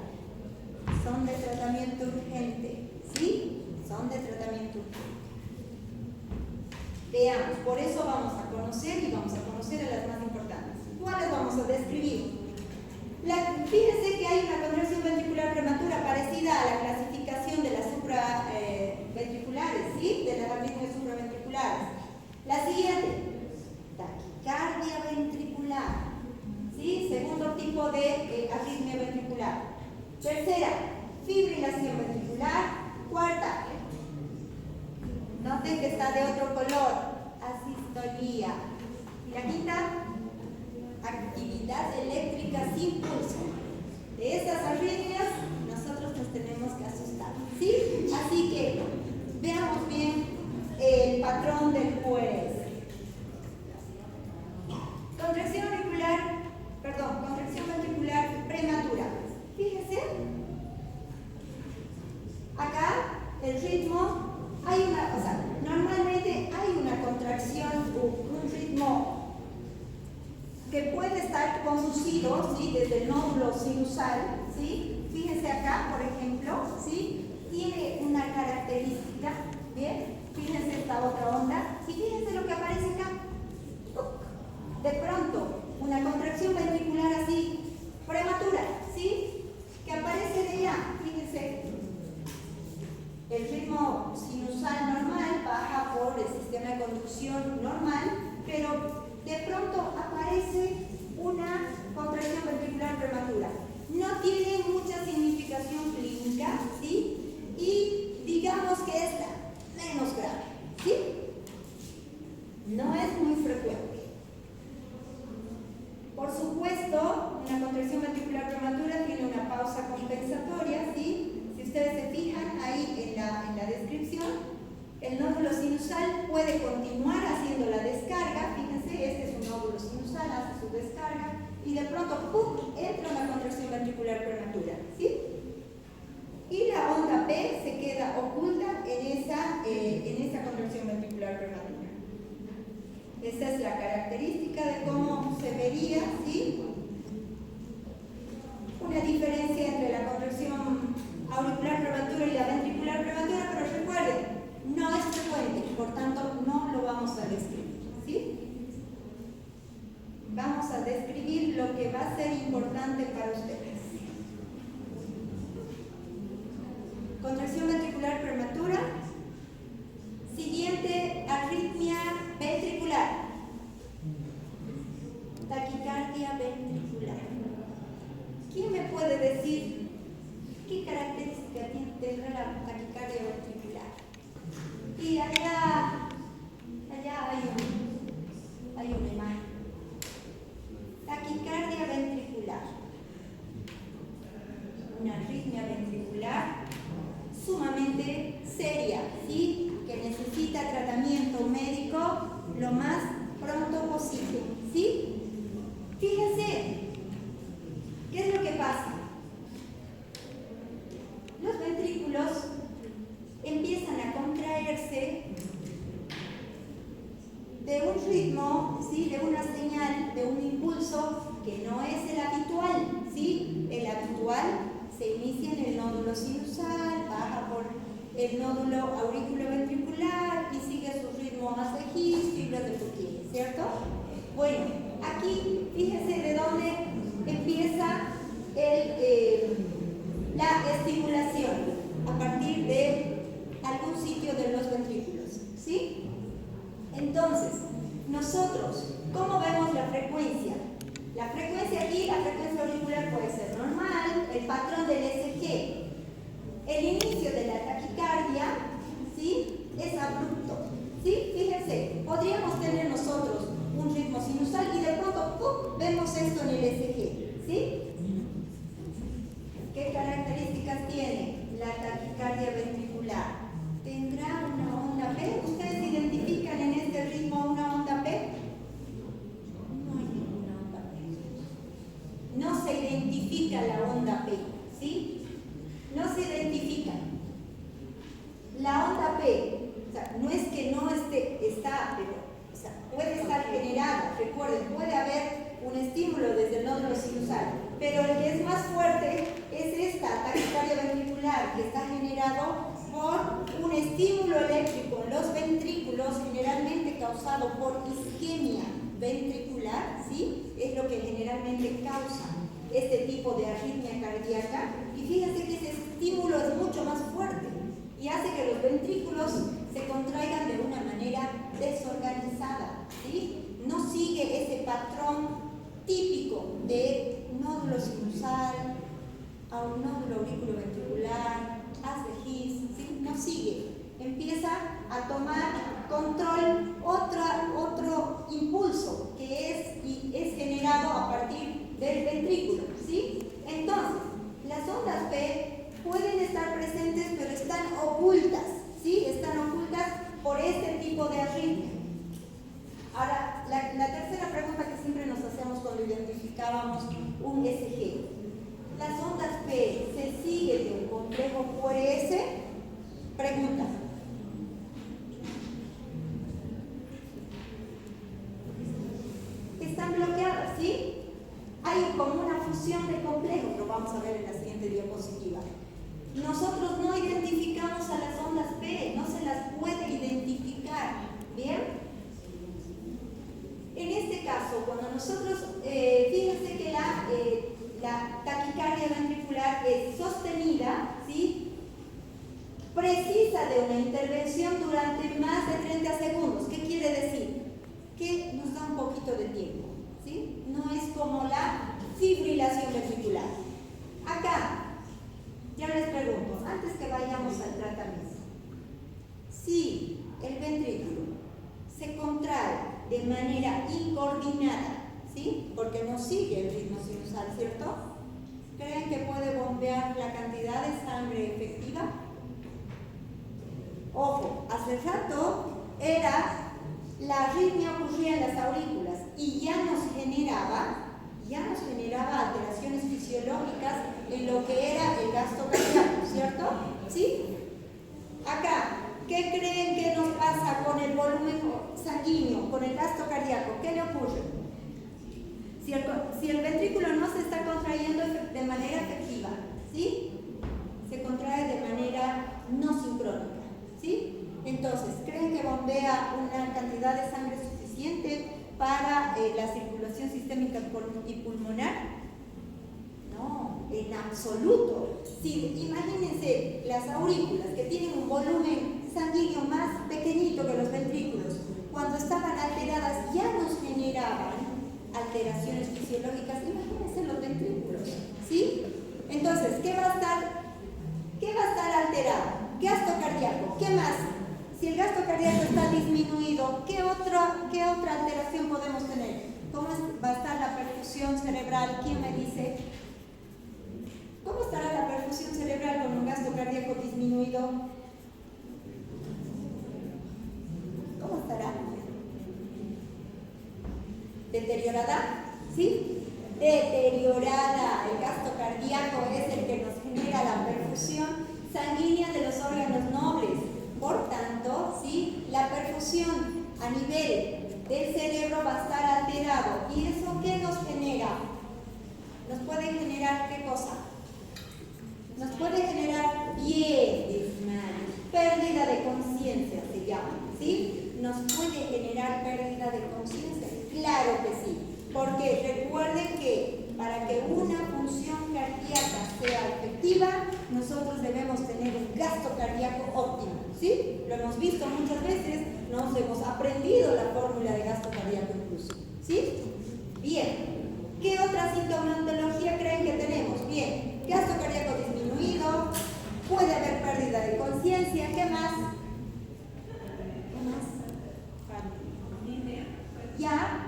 son de tratamiento urgente, ¿sí? Son de tratamiento urgente. Veamos, por eso vamos a conocer a las más importantes. ¿Cuáles vamos a describir? Fíjense que hay una contracción ventricular prematura parecida a la clasificación de las supraventriculares, ¿sí? De las arritmias supraventriculares. La siguiente, taquicardia ventricular, ¿sí? Segundo tipo de arritmia ventricular. Tercera, fibrilación ventricular. Cuarta, noten que está de otro color, asistolía. Y la quinta, actividad eléctrica sin pulso. De estas arritmias nosotros nos tenemos que asustar, ¿sí? Así que veamos bien el patrón del QRS. Contracción ventricular prematura. Fíjense, acá el ritmo, normalmente hay una contracción, un ritmo que puede estar conducido, ¿sí?, desde el nódulo sinusal, ¿sí? Fíjense acá, por ejemplo, ¿sí?, tiene una característica, ¿bien? Fíjense esta otra onda y fíjense lo que aparece acá. De pronto, una contracción ventricular así, prematura, ¿sí?, que aparece de allá. Fíjense, el ritmo sinusal normal baja por el sistema de conducción normal, pero de pronto aparece una contracción ventricular prematura. No tiene mucha significación clínica, ¿sí?, y digamos que es la menos grave, ¿sí? No es muy frecuente. Por supuesto, una contracción ventricular prematura tiene una pausa compensatoria, ¿sí? Si ustedes se fijan ahí en la descripción, el nódulo sinusal puede continuar haciendo la descarga. Fíjense, este es un nódulo sinusal, hace su descarga y de pronto ¡pum!, entra una contracción ventricular prematura, ¿sí? Y la onda P se queda oculta en esa contracción ventricular prematura. Esa es la característica de cómo se vería, ¿sí?, una diferencia entre la contracción auricular prematura y la ventricular prematura, pero recuerden, no es frecuente y por tanto no lo vamos a describir, ¿sí? Vamos a describir lo que va a ser importante para ustedes. Contracción ventricular prematura. Siguiente, arritmia ventricular. Taquicardia ventricular. ¿Quién me puede decir qué característica tendrá la taquicardia ventricular? Y allá hay una imagen. Taquicardia ventricular. Una arritmia ventricular sumamente seria, ¿sí?, que necesita tratamiento médico lo más pronto posible, ¿sí? Fíjense, ¿qué es lo que pasa? Los ventrículos empiezan a contraerse de un ritmo, ¿sí?, de una señal, de un impulso que no es el habitual, ¿sí? El habitual se inicia en el nódulo sinusal, baja por el nódulo auriculoventricular y sigue su ritmo más de His, fibras de Purkinje, ¿cierto? Bueno, aquí fíjense de dónde empieza la estimulación, a partir de algún sitio de los ventrículos, ¿sí? Entonces, nosotros, ¿cómo vemos la frecuencia? La frecuencia aquí, la frecuencia auricular puede ser normal, el patrón del ECG. El inicio de la taquicardia, ¿sí?, es abrupto, ¿sí? Fíjense, podríamos tener nosotros un ritmo sinusal y de pronto ¡pum!, vemos esto en el ECG, ¿sí? ¿Qué características tiene la taquicardia ventricular? ¿Tendrá una onda P? ¿Ustedes identifican en este ritmo una onda P? No hay ninguna onda P. No se identifica la onda P, ¿sí? No se identifica. La onda P, o sea, no es que no está, pero o sea, puede estar generada. Recuerden, puede haber un estímulo desde el nódulo sinusal, pero el que es más fuerte es esta taquicardia ventricular, que está generado por un estímulo eléctrico en los ventrículos, generalmente causado por isquemia ventricular, ¿sí? Es lo que generalmente causa este tipo de arritmia cardíaca. Y fíjense que ese estímulo es mucho más fuerte y hace que los ventrículos se contraigan de una manera desorganizada, ¿sí? No sigue ese patrón típico de nódulo sinusal a un nódulo auriculoventricular, haz de His, ¿sí? No sigue empieza a tomar control otro impulso que es generado a partir del ventrículo, ¿sí? Entonces, las ondas P pueden estar presentes, pero están ocultas, ¿sí? Están ocultas por este tipo de arritmia. Ahora, la tercera pregunta que siempre nos hacemos cuando identificábamos un ECG. ¿Las ondas P se siguen de un complejo QRS? Pregunta. Están bloqueadas, ¿sí? Hay como una fusión de complejos, lo vamos a ver en la siguiente diapositiva. Nosotros no identificamos a las ondas P, no se las puede identificar, ¿bien? En este caso, cuando nosotros, fíjense que la taquicardia ventricular es sostenida, ¿sí? Precisa de una intervención durante más de 30 segundos. ¿Qué quiere decir? Que nos da un poquito de tiempo, ¿sí? No es como la fibrilación ventricular. Acá, ya les pregunto, antes que vayamos al tratamiento, si el ventrículo se contrae de manera incoordinada, ¿sí? Porque no sigue el ritmo sinusal, ¿cierto? ¿Creen que puede bombear la cantidad de sangre efectiva? Ojo, hace rato la arritmia ocurría en las aurículas y ya nos generaba alteraciones fisiológicas en lo que era el gasto cardíaco, ¿cierto? ¿Sí? Acá, ¿qué creen que nos pasa con el volumen sanguíneo, con el gasto cardíaco? ¿Qué le ocurre? Si el ventrículo no se está contrayendo de manera efectiva, ¿sí? Se contrae de manera no sincrónica, ¿sí? Entonces, ¿creen que bombea una cantidad de sangre suficiente para la circulación sistémica y pulmonar? No, en absoluto. Sí, imagínense las aurículas que tienen un volumen sanguíneo más pequeñito que los ventrículos. Cuando estaban alteradas ya nos generaban alteraciones fisiológicas. Imagínense los ventrículos, ¿sí? Entonces, ¿qué va a estar alterado? Gasto cardíaco. ¿Qué más? Si el gasto cardíaco está disminuido, ¿qué otra alteración podemos tener? ¿Cómo va a estar la perfusión cerebral? ¿Quién me dice? ¿Cómo estará la perfusión cerebral con un gasto cardíaco disminuido? ¿Cómo estará? ¿Deteriorada? ¿Sí? Deteriorada. El gasto cardíaco es el que nos genera la perfusión sanguínea de los órganos nobles. Por tanto, ¿sí? La perfusión a nivel del cerebro va a estar alterado. ¿Y eso qué nos genera? Nos puede generar ¿qué cosa? Nos puede generar pérdida de conciencia, se llama, ¿sí? Nos puede generar pérdida de conciencia. Claro que sí. Porque recuerden que para que una función cardíaca sea efectiva, nosotros debemos tener un gasto cardíaco óptimo, ¿sí? Lo hemos visto muchas veces, nos hemos aprendido la fórmula de gasto cardíaco incluso, ¿sí? Bien. ¿Qué otra sintomatología creen que tenemos? Bien, gasto cardíaco disminuido, puede haber pérdida de conciencia, ¿qué más? ¿Qué más?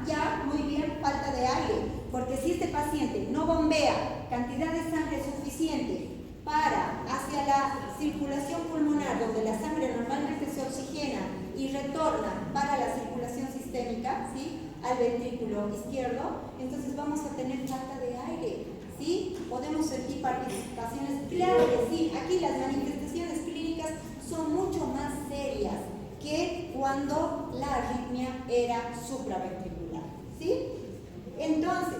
Ya, muy bien, falta de aire, porque si este paciente no bombea cantidad de sangre suficiente hacia la circulación pulmonar, donde la sangre normalmente se oxigena y retorna para la circulación sistémica, ¿sí? Al ventrículo izquierdo, entonces vamos a tener falta de aire, ¿sí? Podemos sentir participaciones, claro que sí, aquí las manifestaciones clínicas son mucho más serias que cuando la arritmia era supraventricular, ¿sí? Entonces,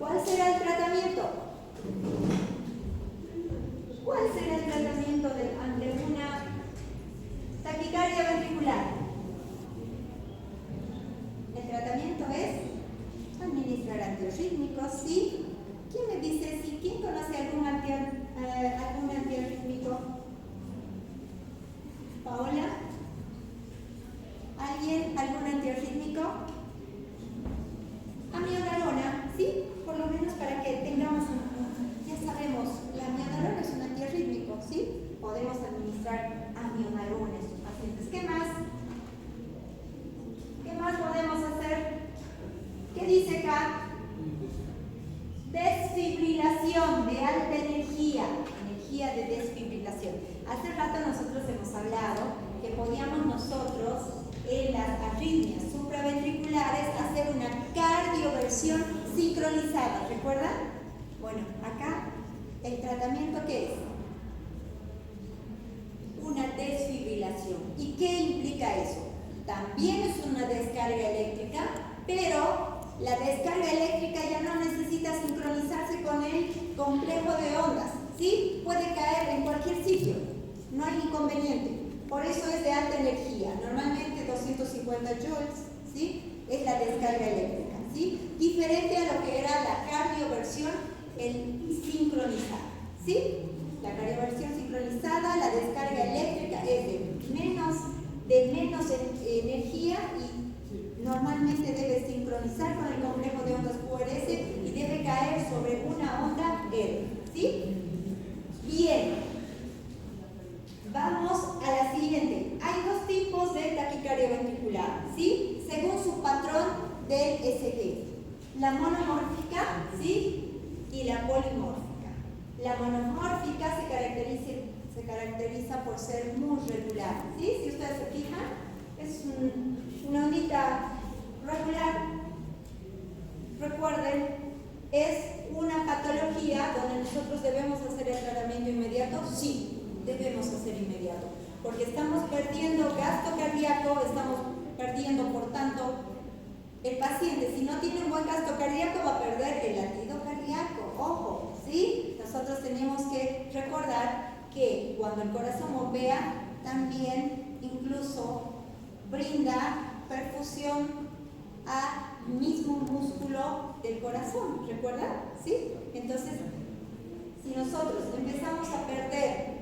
¿cuál será el tratamiento? ¿Cuál será el tratamiento ante una taquicardia ventricular? El tratamiento es administrar antiarrítmicos, ¿sí? ¿Quién me dice sí? ¿Quién conoce algún antiarrítmico? ¿Paola? ¿Alguien? ¿Algún antiarrítmico? Amiodarona, ¿sí? Por lo menos para que podemos administrar amiodarona en estos pacientes. ¿Qué más? ¿Qué más podemos hacer? ¿Qué dice acá? Desfibrilación de alta energía, energía de desfibrilación. Hace rato nosotros hemos hablado que podíamos nosotros en las arritmias supraventriculares hacer una cardioversión sincronizada, ¿recuerdan? Bueno, acá el tratamiento ¿qué es? Una desfibrilación. ¿Y qué implica eso? También es una descarga eléctrica, pero la descarga eléctrica ya no necesita sincronizarse con el complejo de ondas, ¿sí? Puede caer en cualquier sitio, no hay inconveniente. Por eso es de alta energía, normalmente 250 joules, ¿sí? Es la descarga eléctrica, ¿sí? Diferente a lo que era la cardioversión sincronizada, ¿sí? La cardioversión sincronizada, la descarga eléctrica es de menos energía y normalmente debe sincronizar con el complejo de ondas QRS y debe caer sobre una onda R, ¿sí? Bien, vamos a la siguiente. Hay dos tipos de taquicardia ventricular, ¿sí? Según su patrón del ECG. La monomórfica, ¿sí? Y la polimórfica. La monomórfica se caracteriza por ser muy regular, ¿sí? Si ustedes se fijan, es una ondita regular. Recuerden, es una patología donde nosotros debemos hacer el tratamiento inmediato. Sí, debemos hacer inmediato, porque estamos perdiendo gasto cardíaco, estamos perdiendo, por tanto, el paciente, si no tiene un buen gasto cardíaco, va a perder el latido cardíaco. Ojo, ¿sí? Nosotros tenemos que recordar que cuando el corazón bombea, también incluso brinda perfusión al mismo músculo del corazón, ¿recuerdan? ¿Sí? Entonces, si nosotros empezamos a perder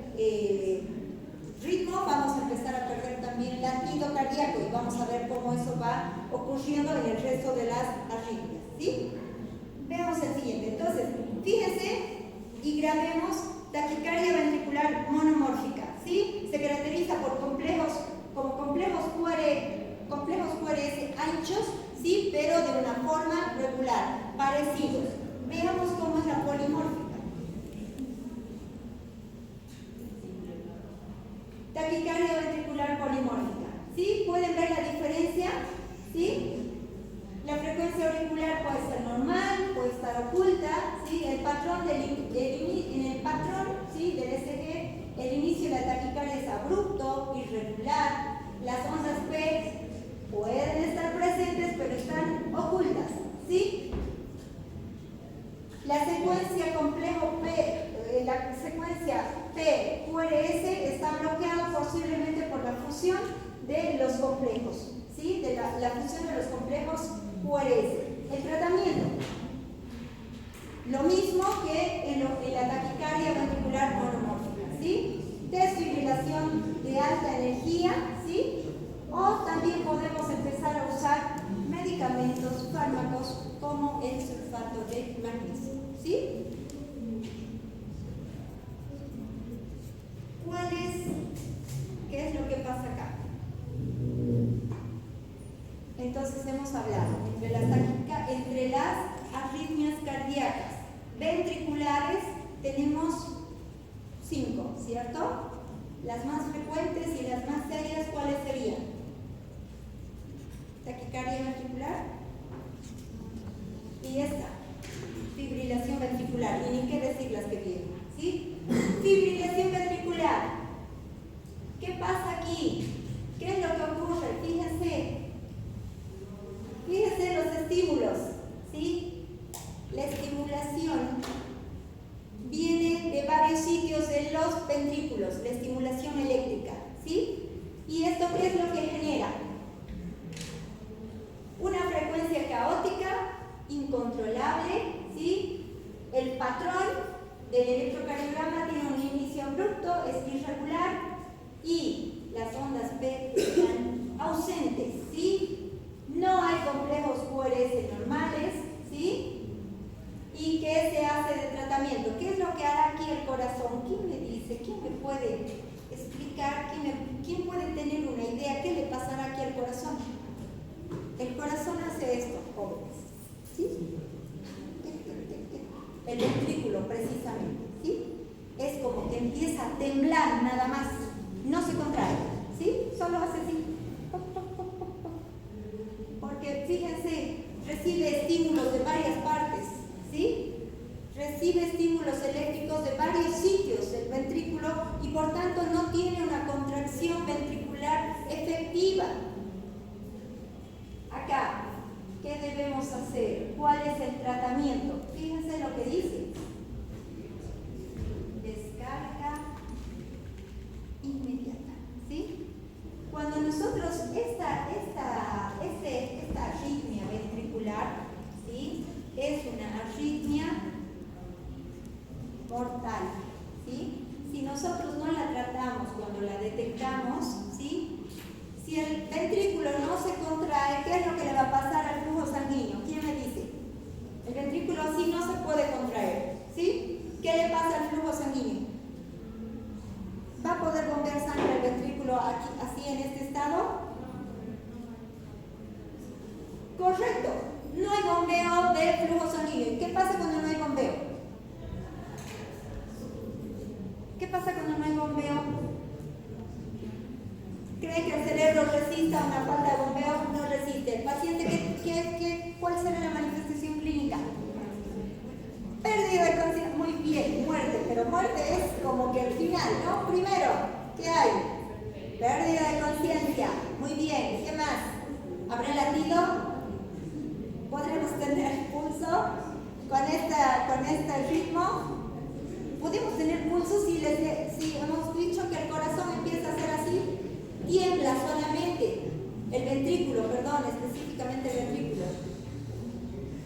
ritmo, vamos a empezar a perder también latido cardíaco y vamos a ver cómo eso va ocurriendo en el resto de las arritmias, ¿sí? Veamos el siguiente. Entonces, fíjense y grabemos taquicardia ventricular monomórfica, ¿sí? Se caracteriza por complejos QRS anchos, ¿sí? Pero de una forma regular, parecidos. Veamos cómo es la polimórfica. Taquicardia ventricular polimórfica, ¿sí? ¿Pueden ver la diferencia? ¿Sí? La frecuencia auricular puede ser normal, puede estar oculta, ¿sí? El patrón en el patrón, ¿sí? Del ECG, el inicio de la taquicardia es abrupto, irregular. Las ondas P pueden estar presentes, pero están ocultas, ¿sí? La secuencia complejo P, la secuencia P-QRS está bloqueada posiblemente por la fusión de los complejos, ¿sí? De la fusión de los complejos QRS. El tratamiento, lo mismo que en la taquicardia ventricular monomórfica, ¿sí? Desfibrilación de alta energía, ¿sí? O también podemos empezar a usar medicamentos, fármacos como el sulfato de magnesio, ¿sí? ¿Qué es lo que pasa acá? Entonces hemos hablado entre las arritmias cardíacas ventriculares tenemos 5, ¿cierto? Las más frecuentes y las más serias, ¿cuáles serían? Taquicardia ventricular y esta, fibrilación ventricular, y ni qué decir las que vienen, ¿sí? Fibrilación ventricular. ¿Qué pasa aquí? ¿Qué es lo que ocurre? Fíjense los estímulos, ¿sí? La estimulación viene de varios sitios de los ventrículos, la estimulación eléctrica, ¿sí? ¿Y esto qué es lo que genera? Una frecuencia caótica, incontrolable, ¿sí? El patrón del electrocardiograma tiene un inicio abrupto, es irregular y las ondas P están ausentes, ¿sí? No hay complejos QRS normales, ¿sí? ¿Y qué se hace puede explicar, quién puede tener una idea qué le pasará aquí al corazón? El corazón hace esto, jóvenes, ¿sí? El ventrículo, precisamente, ¿sí? Es como que empieza a temblar nada más, no se contrae, ¿sí? Solo hace así. Porque fíjense, recibe estímulos de varias partes, ¿sí? Recibe estímulos eléctricos de varios sitios el ventrículo y por tanto no tiene una contracción ventricular efectiva. Acá, ¿qué debemos hacer? ¿Cuál es el tratamiento? Fíjense lo que dice. Descarga inmediata, ¿sí? Cuando nosotros, esta arritmia ventricular, ¿sí? Es una arritmia mortal, ¿sí? Si nosotros no la tratamos cuando la detectamos, ¿sí? Si el ventrículo no se contrae, ¿qué es lo que le va a pasar al flujo sanguíneo? ¿Quién me dice? El ventrículo así no se puede contraer, ¿sí? ¿Qué le pasa al flujo sanguíneo? ¿Va a poder bombear sangre al ventrículo aquí, así en este estado? Correcto, no hay bombeo de flujo sanguíneo. ¿Y qué pasa cuando no hay bombeo? ¿Qué pasa cuando no hay bombeo? ¿Cree que el cerebro resista a una falta de bombeo? No resiste. ¿El paciente cuál será la manifestación clínica? Pérdida de conciencia. Muy bien, muerte, pero muerte es como que el final, ¿no? Primero, ¿qué hay? Pérdida de conciencia. Muy bien, ¿qué más? ¿Habrá latido? ¿Podremos tener pulso con este ritmo? Podemos tener pulso si hemos dicho que el corazón empieza a hacer así, tiembla solamente, el ventrículo, perdón, específicamente el ventrículo.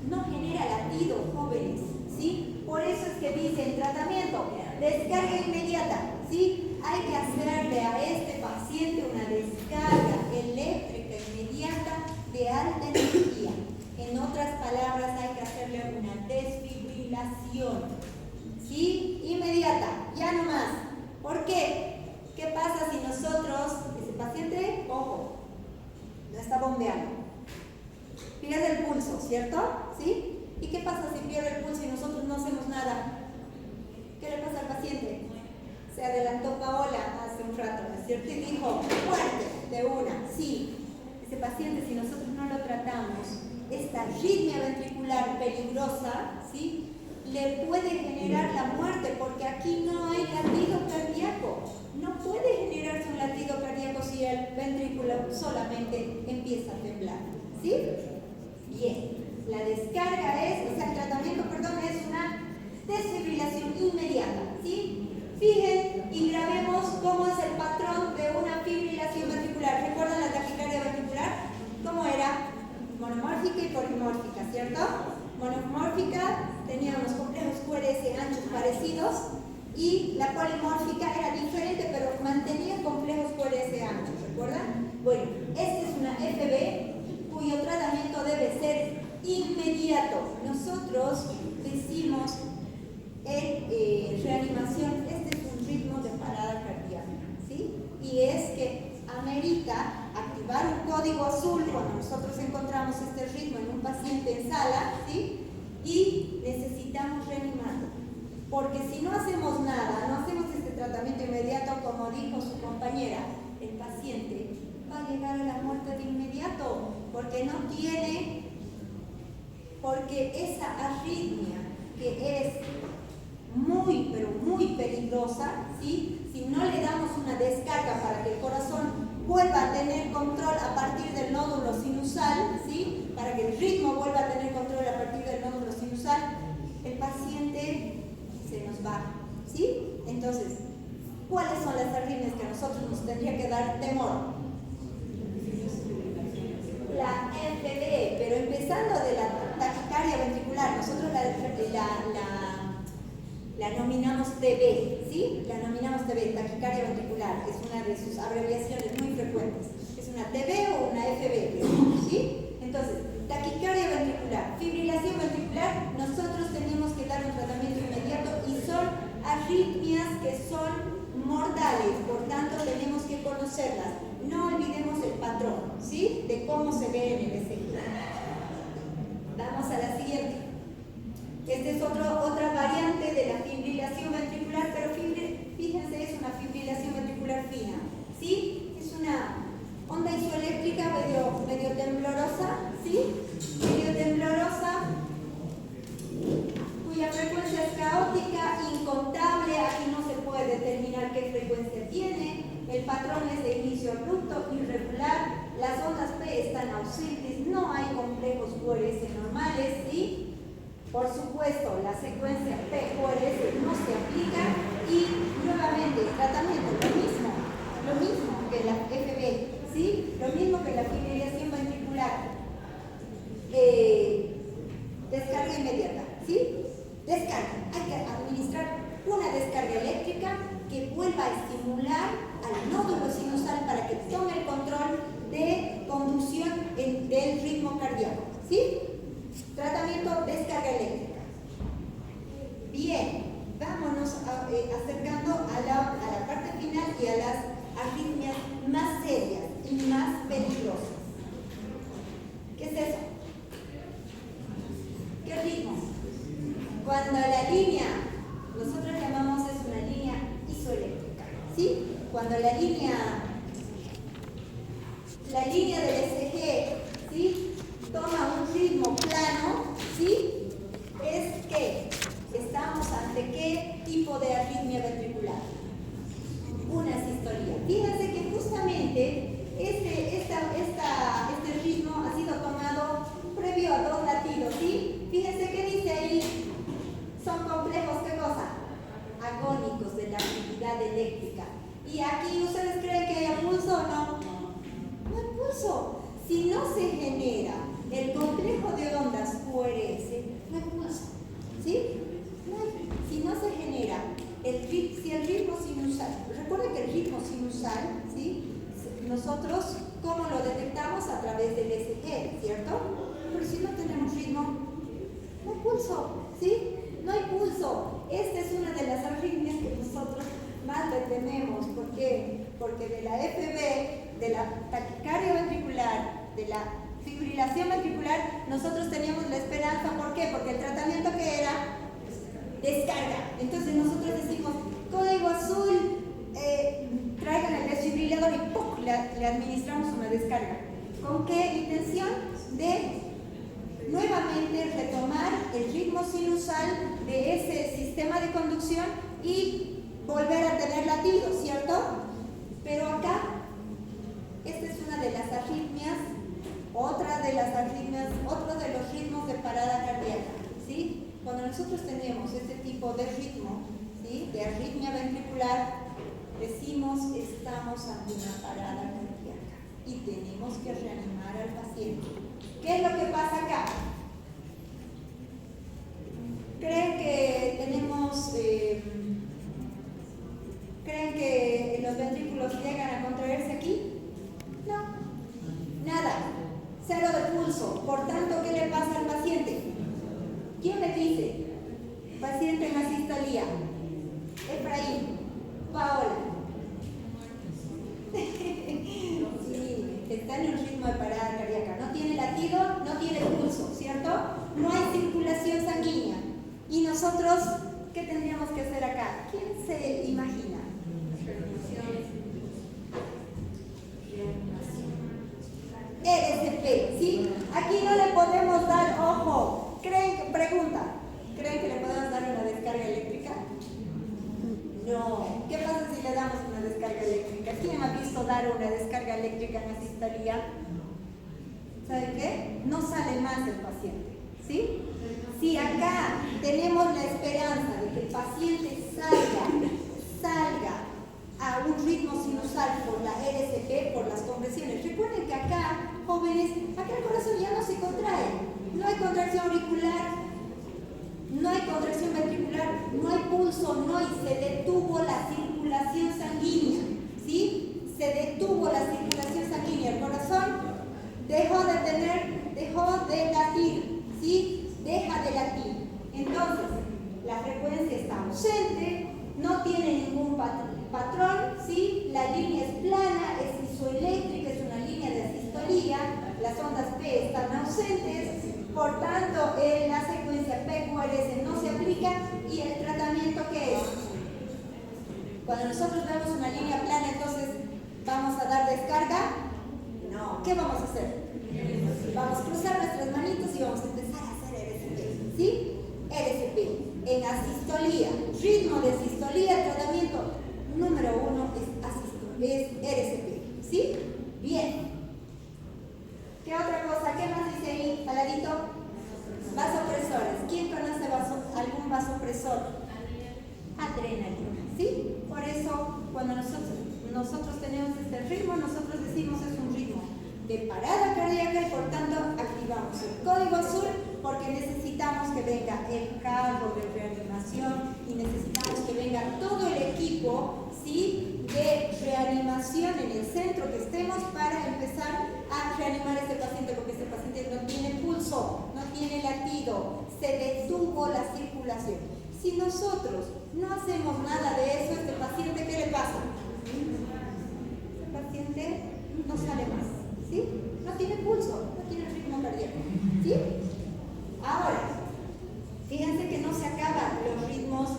No genera latido, jóvenes, ¿sí? Por eso es que dice el tratamiento, descarga inmediata, ¿sí? Hay que hacerle a este paciente una descarga eléctrica inmediata de alta energía. En otras palabras, hay que hacerle una desfibrilación, ¿sí? Inmediata, ya no más. ¿Por qué? ¿Qué pasa si nosotros, ese paciente, ojo, no está bombeando? Pierde el pulso, ¿cierto? ¿Sí? ¿Y qué pasa si pierde el pulso y nosotros no hacemos nada? ¿Qué le pasa al paciente? Se adelantó Paola hace un rato, ¿no es cierto? Y dijo, muerte, de una, sí. Ese paciente, si nosotros no lo tratamos, esta arritmia ventricular peligrosa, ¿sí? Le puede generar la muerte, porque aquí no hay latido cardíaco. No puede generarse un latido cardíaco si el ventrículo solamente empieza a temblar, ¿sí? Bien, la descarga es, o sea, el tratamiento, perdón, es una desfibrilación inmediata, ¿sí? Fijen y grabemos cómo es el patrón de una fibrilación ventricular. ¿Recuerdan la taquicardia ventricular? ¿Cómo era? Monomórfica y polimórfica, ¿cierto? Monomórfica tenía unos complejos QRS anchos parecidos y la polimórfica era diferente, pero mantenía complejos QRS anchos, ¿recuerdan? Bueno, esta es una FB cuyo tratamiento debe ser inmediato. Nosotros decimos en reanimación, este es un ritmo de parada cardíaca, ¿sí? Y es que amerita activar un código azul cuando nosotros encontramos este ritmo en un paciente en sala, ¿sí? Y necesitamos reanimarlo, porque si no hacemos nada, no hacemos este tratamiento inmediato, como dijo su compañera, el paciente va a llegar a la muerte de inmediato, porque no tiene, porque esa arritmia que es muy, pero muy peligrosa, ¿sí? Si no le damos una descarga para que el corazón vuelva a tener control a partir del nódulo sinusal, ¿sí? Para que el ritmo vuelva a tener control a partir del nódulo sinusal, el paciente se nos va, ¿sí? Entonces, ¿cuáles son las arritmias que a nosotros nos tendría que dar temor? La FB, pero empezando de la taquicardia ventricular, nosotros la nominamos TB, ¿sí? La nominamos TB, taquicardia ventricular, es una de sus abreviaciones muy frecuentes. Es una TB o una FB, ¿sí? Entonces, taquicardia ventricular, fibrilación ventricular, nosotros tenemos que dar un tratamiento inmediato y son arritmias que son mortales, por tanto tenemos que conocerlas. No olvidemos el patrón, ¿sí? De cómo se ve en el ECG. Vamos a la siguiente. Esta es otra variante de la fibrilación ventricular, pero fíjense, es una fibrilación ventricular fina, ¿sí? Es una onda isoeléctrica medio temblorosa, ¿sí? Medio temblorosa, cuya frecuencia es caótica, incontable. Aquí no se puede determinar qué frecuencia tiene. El patrón es de inicio abrupto, irregular. Las ondas P están ausentes, no hay complejos QRS normales, ¿sí? Por supuesto, la secuencia P-QRS no se aplica y nuevamente el tratamiento, lo mismo que la FB, ¿sí? Lo mismo que la fibrilación ventricular. Descarga inmediata, ¿sí? Descarga. Hay que administrar una descarga eléctrica que vuelva a estimular al nódulo sinusal para que tome el control de conducción del ritmo cardíaco, ¿sí? Tratamiento descarga eléctrica. Bien, vámonos acercando a la parte final y a las arritmias más serias y más peligrosas. ¿Qué es eso? ¿Qué ritmo? Cuando la línea, nosotros llamamos es una línea isoeléctrica, ¿sí? Cuando la línea del ECG, ¿sí? Toma un ritmo plano, ¿sí? Es que estamos ante qué tipo de arritmia ventricular. Una sistolía. Fíjense que justamente este ritmo ha sido tomado previo a 2 latidos, ¿sí? Fíjense que dice ahí, son complejos, ¿qué cosa? Agónicos de la actividad eléctrica. ¿Y aquí ustedes creen que haya pulso o no? No hay pulso. Si no se genera el complejo de ondas QRS, no hay pulso, ¿sí? Si no se genera si el ritmo sinusal, recuerden que el ritmo sinusal, ¿sí? Nosotros, ¿cómo lo detectamos? A través del ECG, ¿cierto? Pero si no tenemos ritmo, no hay pulso, ¿sí? No hay pulso. Esta es una de las arritmias que nosotros más le tememos. ¿Por qué? Porque de la FB, de la taquicardia ventricular, de la fibrilación ventricular, nosotros teníamos la esperanza. ¿Por qué? Porque el tratamiento que era descarga. Entonces nosotros decimos, código azul, traigan el desfibrilador y ¡pum! Le administramos una descarga. ¿Con qué intención? De nuevamente retomar el ritmo sinusal de ese sistema de conducción y volver a tener latidos, ¿cierto? Pero acá, esta es una de las arritmias, otro de los ritmos de parada cardíaca, ¿sí? Cuando nosotros tenemos este tipo de ritmo, ¿sí? De arritmia ventricular, decimos estamos ante una parada cardíaca y tenemos que reanimar al paciente. ¿Qué es lo que pasa acá? ¿Creen que los ventrículos llegan a contraerse aquí? No, nada, cero de pulso. Por tanto, ¿qué le pasa al paciente? ¿Quién me dice? Paciente en asistolía. Efraín, Paola. Sí, está en un ritmo de parada cardíaca. No tiene latido, no tiene pulso, ¿cierto? No hay circulación sanguínea. ¿Y nosotros qué tendríamos que hacer acá? ¿Quién se imagina? ESP, ¿sí? Aquí no le podemos dar, ojo, pregunta, ¿creen que le podemos dar una descarga eléctrica? No. ¿Qué pasa si le damos una descarga eléctrica? ¿Quién ha visto dar una descarga eléctrica en asistolía? ¿Saben qué? No sale más el paciente, ¿sí? Si acá tenemos la esperanza de que el paciente salga a un ritmo sinusal por la RSP, por las compresiones. Recuerden que acá, jóvenes, acá el corazón ya no se contrae. No hay contracción auricular, no hay contracción ventricular, no hay pulso, se detuvo la circulación sanguínea, ¿sí? Se detuvo la circulación sanguínea. El corazón dejó de latir, ¿sí? Deja de latir. Entonces, la frecuencia está ausente, no tiene ningún patrón, La línea es plana, es isoeléctrica, es una línea de asistolía, las ondas P están ausentes, por tanto la secuencia PQRS no se aplica y el tratamiento ¿qué es? Cuando nosotros vemos una línea plana, entonces ¿vamos a dar descarga? No. ¿Qué vamos a hacer? Vamos a cruzar nuestras manitos y vamos a empezar a hacer RCP. ¿Sí? RCP. En asistolía, ritmo de asistolía, el tratamiento número 1 es RCP. ¿Sí? Bien. ¿Qué otra cosa? ¿Qué más dice ahí, paladito? Vasopresores. ¿Quién conoce algún vasopresor? Adrenalina. ¿Sí? Por eso, cuando nosotros tenemos este ritmo, nosotros decimos es un ritmo de parada cardíaca y por tanto activamos el código azul porque necesitamos que venga el carro de reanimación y necesitamos que venga todo el equipo, ¿sí?, de reanimación en el centro que estemos para empezar a reanimar a este paciente porque este paciente no tiene pulso, no tiene latido, se detuvo la circulación. Si nosotros no hacemos nada de eso, este paciente, ¿qué le pasa? El paciente no sale más, ¿sí? No tiene pulso, no tiene ritmo cardíaco, ¿sí? Ahora, fíjense que no se acaban los ritmos,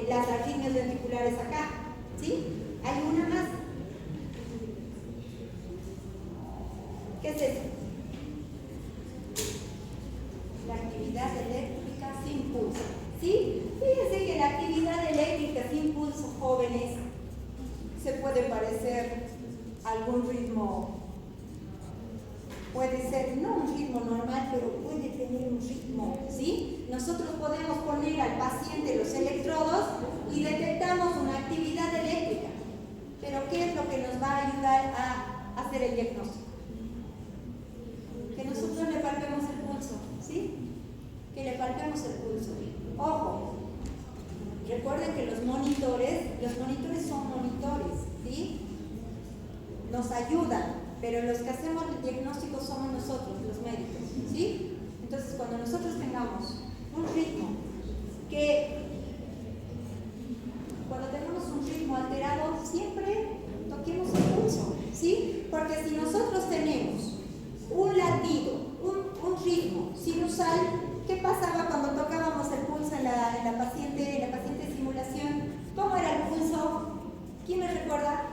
las arritmias ventriculares acá, ¿sí? Hay una más. ¿Qué es eso? La actividad eléctrica sin pulso, ¿sí? Fíjense que la actividad eléctrica sin pulso, jóvenes, se puede parecer a algún ritmo, puede ser no un ritmo normal, pero puede tener un ritmo, ¿sí? Nosotros podemos poner al paciente los electrodos y detectamos una actividad eléctrica, pero ¿qué es lo que nos va a ayudar a hacer el diagnóstico? Que nosotros le palpemos el pulso, ¿sí? Que le palpemos el pulso. Ojo, recuerden que los monitores son monitores, ¿sí? Nos ayudan, pero los que hacemos el diagnóstico somos nosotros, los médicos, ¿sí? Entonces, cuando nosotros tengamos un ritmo cuando tenemos un ritmo alterado, siempre toquemos el pulso, ¿sí? Porque si nosotros tenemos un latido, un ritmo sinusal, ¿qué pasaba cuando tocábamos el pulso en la paciente simulación? ¿Cómo era el pulso? ¿Quién me recuerda?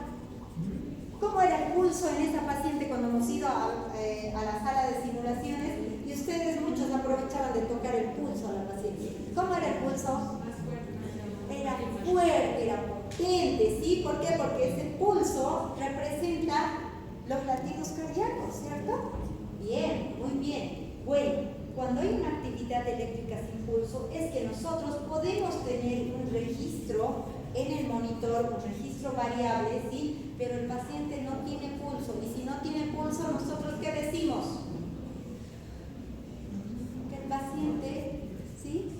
¿Cómo era el pulso en esa paciente cuando hemos ido a la sala de simulaciones? Y ustedes muchos aprovechaban de tocar el pulso a la paciente. ¿Cómo era el pulso? Era fuerte, era potente, ¿sí? ¿Por qué? Porque ese pulso representa los latidos cardíacos, ¿cierto? Bien, muy bien. Bueno, cuando hay una actividad eléctrica sin pulso, es que nosotros podemos tener un registro en el monitor, un registro variable, ¿sí? Pero el paciente no tiene pulso. Y si no tiene pulso, ¿nosotros qué decimos? Que el paciente, ¿sí?,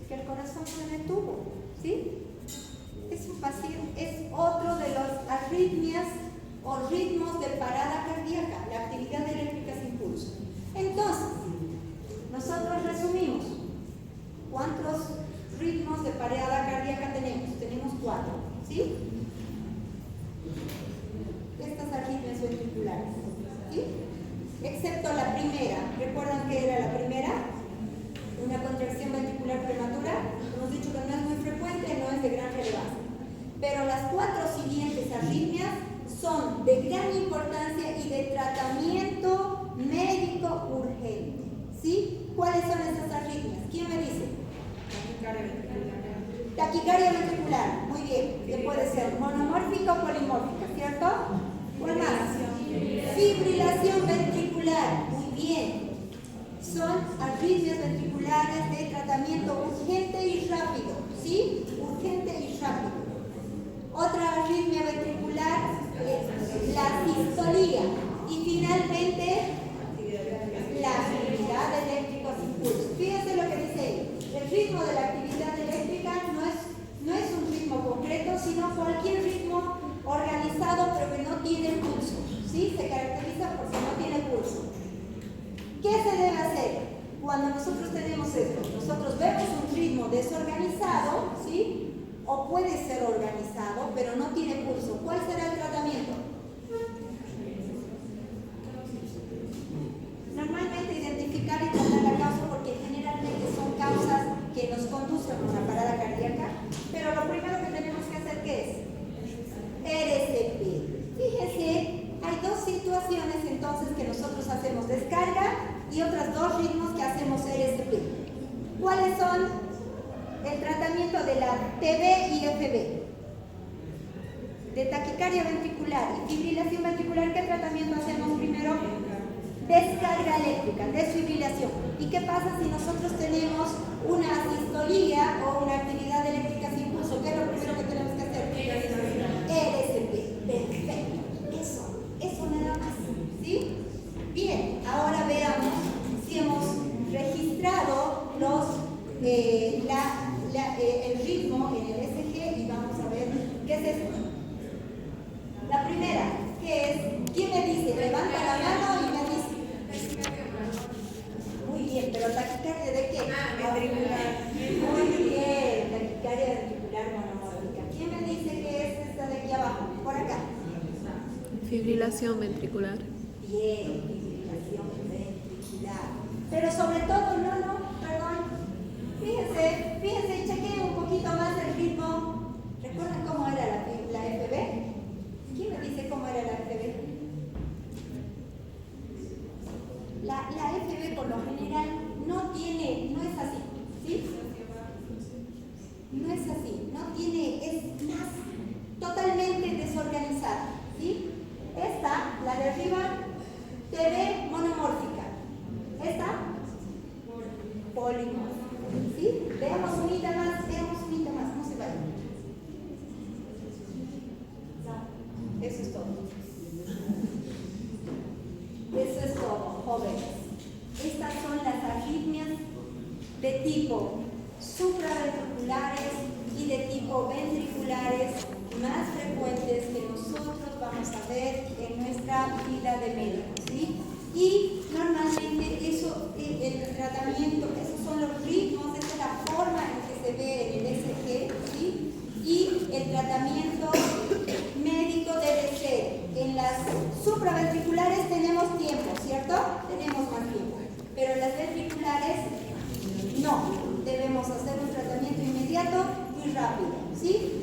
que el corazón se detuvo, ¿sí? Es un paciente, es otro de las arritmias o ritmos de parada cardíaca, la actividad eléctrica sin pulso. Entonces, nosotros resumimos. ¿Cuántos ritmos de parada cardíaca tenemos? Tenemos 4, ¿sí? Estas arritmias ventriculares, ¿sí? Excepto la primera. ¿Recuerdan qué era la primera? Una contracción ventricular prematura. Hemos dicho que no es muy frecuente, no es de gran relevancia. Pero las 4 siguientes arritmias son de gran importancia y de tratamiento médico urgente, ¿sí? ¿Cuáles son esas arritmias? ¿Quién me dice? Taquicardia ventricular, muy bien, que puede ser monomórfica o polimórfica, ¿cierto? ¿Cuál más? Fibrilación ventricular, muy bien. Son arritmias ventriculares de tratamiento urgente y rápido, ¿sí? Urgente y rápido. Otra arritmia ventricular es la sistolía. Y finalmente, la actividad eléctrica sin pulso. Fíjense lo que dice ahí. El ritmo de la actividad eléctrica no es un ritmo concreto, sino cualquier ritmo organizado pero que no tiene pulso, ¿sí? Se caracteriza porque no tiene pulso. ¿Qué se debe hacer cuando nosotros tenemos esto? Nosotros vemos un ritmo desorganizado, ¿sí? O puede ser organizado, pero no tiene pulso. tratamiento de la TB y FB, de taquicardia ventricular y fibrilación ventricular, ¿qué tratamiento hacemos primero? Descarga eléctrica, desfibrilación. ¿Y qué pasa si nosotros tenemos una sistolía o una actividad eléctrica sin pulso? ¿Qué es lo primero que tenemos que hacer? RSP. Perfecto. Eso nada más. ¿Sí? Bien, ahora veamos si hemos registrado el ritmo en el ECG y vamos a ver qué es esto. La primera, ¿qué es? ¿Quién me dice? Levanta la mano y me dice. Muy bien, pero taquicardia ¿de qué? Ventricular. Muy bien, taquicardia ventricular monomórfica. ¿Quién me dice que es esta de aquí abajo? Por acá. Fibrilación ventricular. Bien, fibrilación ventricular. Pero sobre todo, perdón. Fíjense, chequeen un poquito más el ritmo. ¿Recuerdan cómo era la FB? ¿Quién me dice cómo era la FB? La FB por lo general no es así, ¿sí? No es así, es más totalmente desorganizada, ¿sí? Esta, la de arriba, TB monomórfica. Esta, polimórfica, ¿sí? Veamos unita más, no se vayan. Eso es todo. Eso es todo, jóvenes. Estas son las arritmias de tipo supraventriculares y de tipo ventriculares más frecuentes que nosotros vamos a ver en nuestra vida de médicos, ¿sí? Y normalmente el tratamiento, esos son los ritmos, esa es la forma en que se ve en el ECG, ¿sí? Y el tratamiento médico debe ser, en las supraventriculares tenemos tiempo, ¿cierto? Tenemos más tiempo, pero en las ventriculares no, debemos hacer un tratamiento inmediato y rápido, ¿sí?